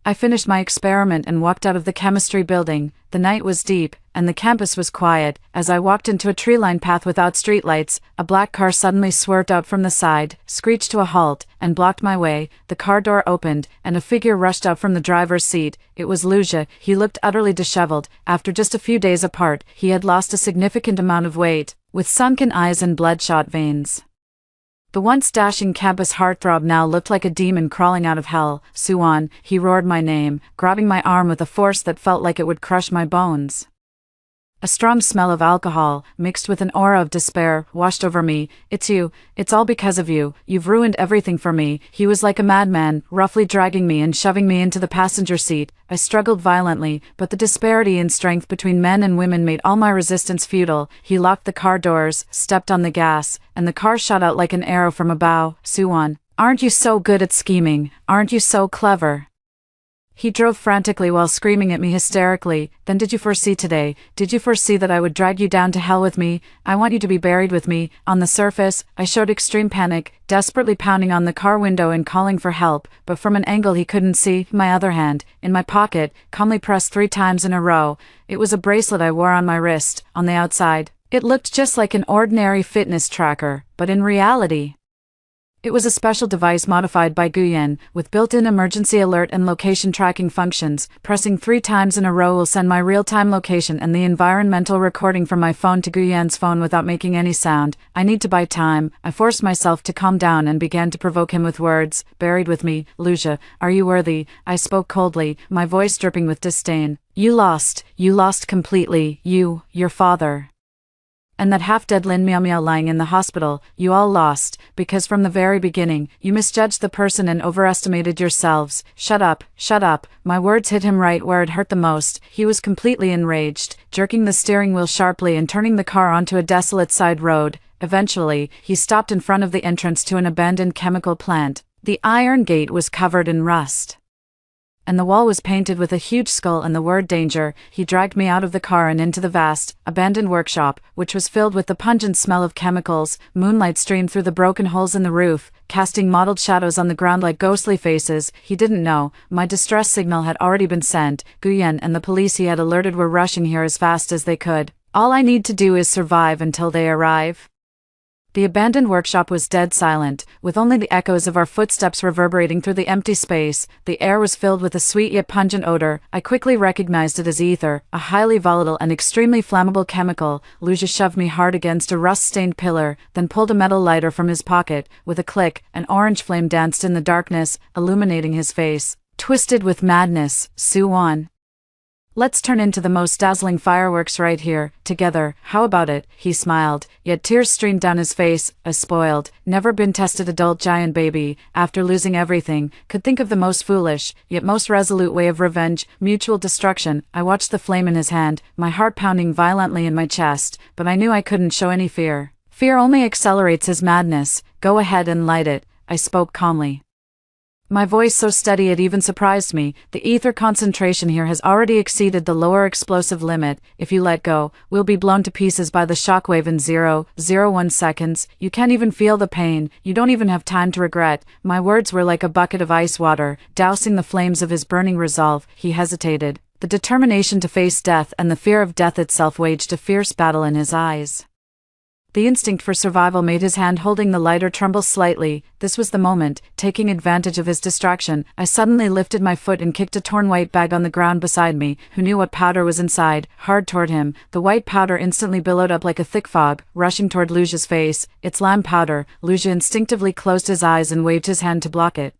I finished my experiment and walked out of the chemistry building. The night was deep, and the campus was quiet. As I walked into a tree-lined path without streetlights, a black car suddenly swerved out from the side, screeched to a halt, and blocked my way. The car door opened, and a figure rushed out from the driver's seat. It was Luja. He looked utterly disheveled. After just a few days apart, he had lost a significant amount of weight, with sunken eyes and bloodshot veins. The once dashing campus heartthrob now looked like a demon crawling out of hell. "Suan," he roared my name, grabbing my arm with a force that felt like it would crush my bones. A strong smell of alcohol, mixed with an aura of despair, washed over me. "It's you. It's all because of you. You've ruined everything for me." He was like a madman, roughly dragging me and shoving me into the passenger seat. I struggled violently, but the disparity in strength between men and women made all my resistance futile. He locked the car doors, stepped on the gas, and the car shot out like an arrow from a bow. "Suan, aren't you so good at scheming? Aren't you so clever?" He drove frantically while screaming at me hysterically. "Then did you foresee today? Did you foresee that I would drag you down to hell with me? I want you to be buried with me." On the surface, I showed extreme panic, desperately pounding on the car window and calling for help, but from an angle he couldn't see. My other hand, in my pocket, calmly pressed 3 times in a row. It was a bracelet I wore on my wrist. On the outside, it looked just like an ordinary fitness tracker, but in reality, it was a special device modified by Guyan, with built-in emergency alert and location tracking functions. Pressing 3 times in a row will send my real-time location and the environmental recording from my phone to Guyan's phone without making any sound. I need to buy time. I forced myself to calm down and began to provoke him with words. "Buried with me, Luja. Are you worthy?" I spoke coldly, my voice dripping with disdain. You lost completely. You, your father, and that half-dead Lin Miao Miao lying in the hospital. You all lost, because from the very beginning, you misjudged the person and overestimated yourselves. Shut up, shut up." My words hit him right where it hurt the most. He was completely enraged, jerking the steering wheel sharply and turning the car onto a desolate side road. Eventually, he stopped in front of the entrance to an abandoned chemical plant. The iron gate was covered in rust, and the wall was painted with a huge skull and the word danger. He dragged me out of the car and into the vast, abandoned workshop, which was filled with the pungent smell of chemicals. Moonlight streamed through the broken holes in the roof, casting mottled shadows on the ground like ghostly faces. He didn't know, my distress signal had already been sent. Guyan and the police he had alerted were rushing here as fast as they could. All I need to do is survive until they arrive. The abandoned workshop was dead silent, with only the echoes of our footsteps reverberating through the empty space. The air was filled with a sweet yet pungent odor. I quickly recognized it as ether, a highly volatile and extremely flammable chemical. Luja shoved me hard against a rust-stained pillar, then pulled a metal lighter from his pocket. With a click, an orange flame danced in the darkness, illuminating his face. Twisted with madness, Suwon. Let's turn into the most dazzling fireworks right here, together, how about it? He smiled, yet tears streamed down his face. A spoiled, never-been-tested adult giant baby, after losing everything, could think of the most foolish, yet most resolute way of revenge, mutual destruction. I watched the flame in his hand, my heart pounding violently in my chest, but I knew I couldn't show any fear. Fear only accelerates his madness. Go ahead and light it, I spoke calmly. My voice so steady it even surprised me. The ether concentration here has already exceeded the lower explosive limit. If you let go, we'll be blown to pieces by the shockwave in 0.01 seconds. You can't even feel the pain. You don't even have time to regret. My words were like a bucket of ice water, dousing the flames of his burning resolve. He hesitated. The determination to face death and the fear of death itself waged a fierce battle in his eyes. The instinct for survival made his hand holding the lighter tremble slightly. This was the moment. Taking advantage of his distraction, I suddenly lifted my foot and kicked a torn white bag on the ground beside me. Who knew what powder was inside? Hard toward him. The white powder instantly billowed up like a thick fog, rushing toward Luja's face. It's lime powder. Luja instinctively closed his eyes and waved his hand to block it.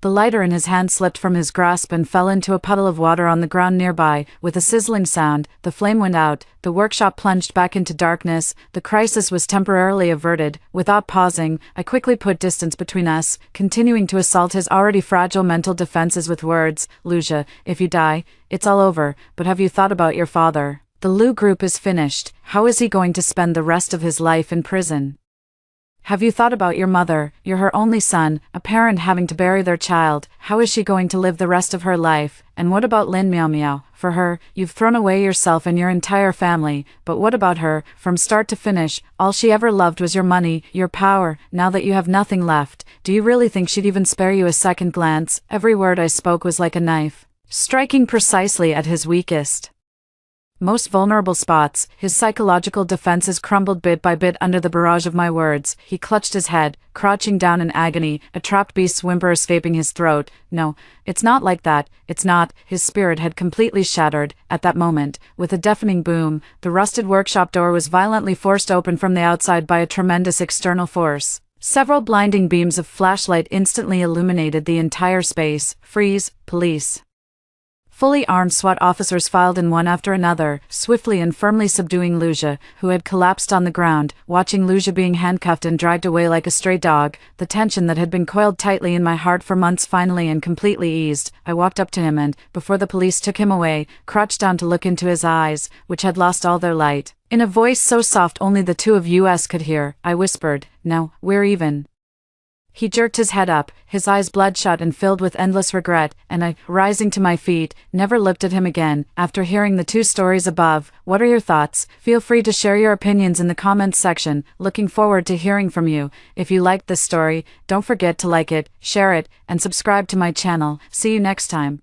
The lighter in his hand slipped from his grasp and fell into a puddle of water on the ground nearby. With a sizzling sound, the flame went out. The workshop plunged back into darkness. The crisis was temporarily averted. Without pausing, I quickly put distance between us, continuing to assault his already fragile mental defenses with words. Luja, if you die, it's all over, but have you thought about your father? The Lu group is finished. How is he going to spend the rest of his life in prison? Have you thought about your mother? You're her only son, a parent having to bury their child. How is she going to live the rest of her life? And what about Lin Miao Miao? For her, you've thrown away yourself and your entire family. But what about her? From start to finish, all she ever loved was your money, your power. Now that you have nothing left, do you really think she'd even spare you a second glance? Every word I spoke was like a knife, striking precisely at his weakest, most vulnerable spots. His psychological defenses crumbled bit by bit under the barrage of my words. He clutched his head, crouching down in agony, a trapped beast's whimper escaping his throat. No, it's not like that, it's not. His spirit had completely shattered. At that moment, with a deafening boom, the rusted workshop door was violently forced open from the outside by a tremendous external force. Several blinding beams of flashlight instantly illuminated the entire space. Freeze, police. Fully armed SWAT officers filed in one after another, swiftly and firmly subduing Luja, who had collapsed on the ground. Watching Luja being handcuffed and dragged away like a stray dog, the tension that had been coiled tightly in my heart for months finally and completely eased. I walked up to him and, before the police took him away, crouched down to look into his eyes, which had lost all their light. In a voice so soft only the two of us could hear, I whispered, "No, we're even." He jerked his head up, his eyes bloodshot and filled with endless regret, and I, rising to my feet, never looked at him again. After hearing the two stories above, what are your thoughts? Feel free to share your opinions in the comments section. Looking forward to hearing from you. If you liked this story, don't forget to like it, share it, and subscribe to my channel. See you next time.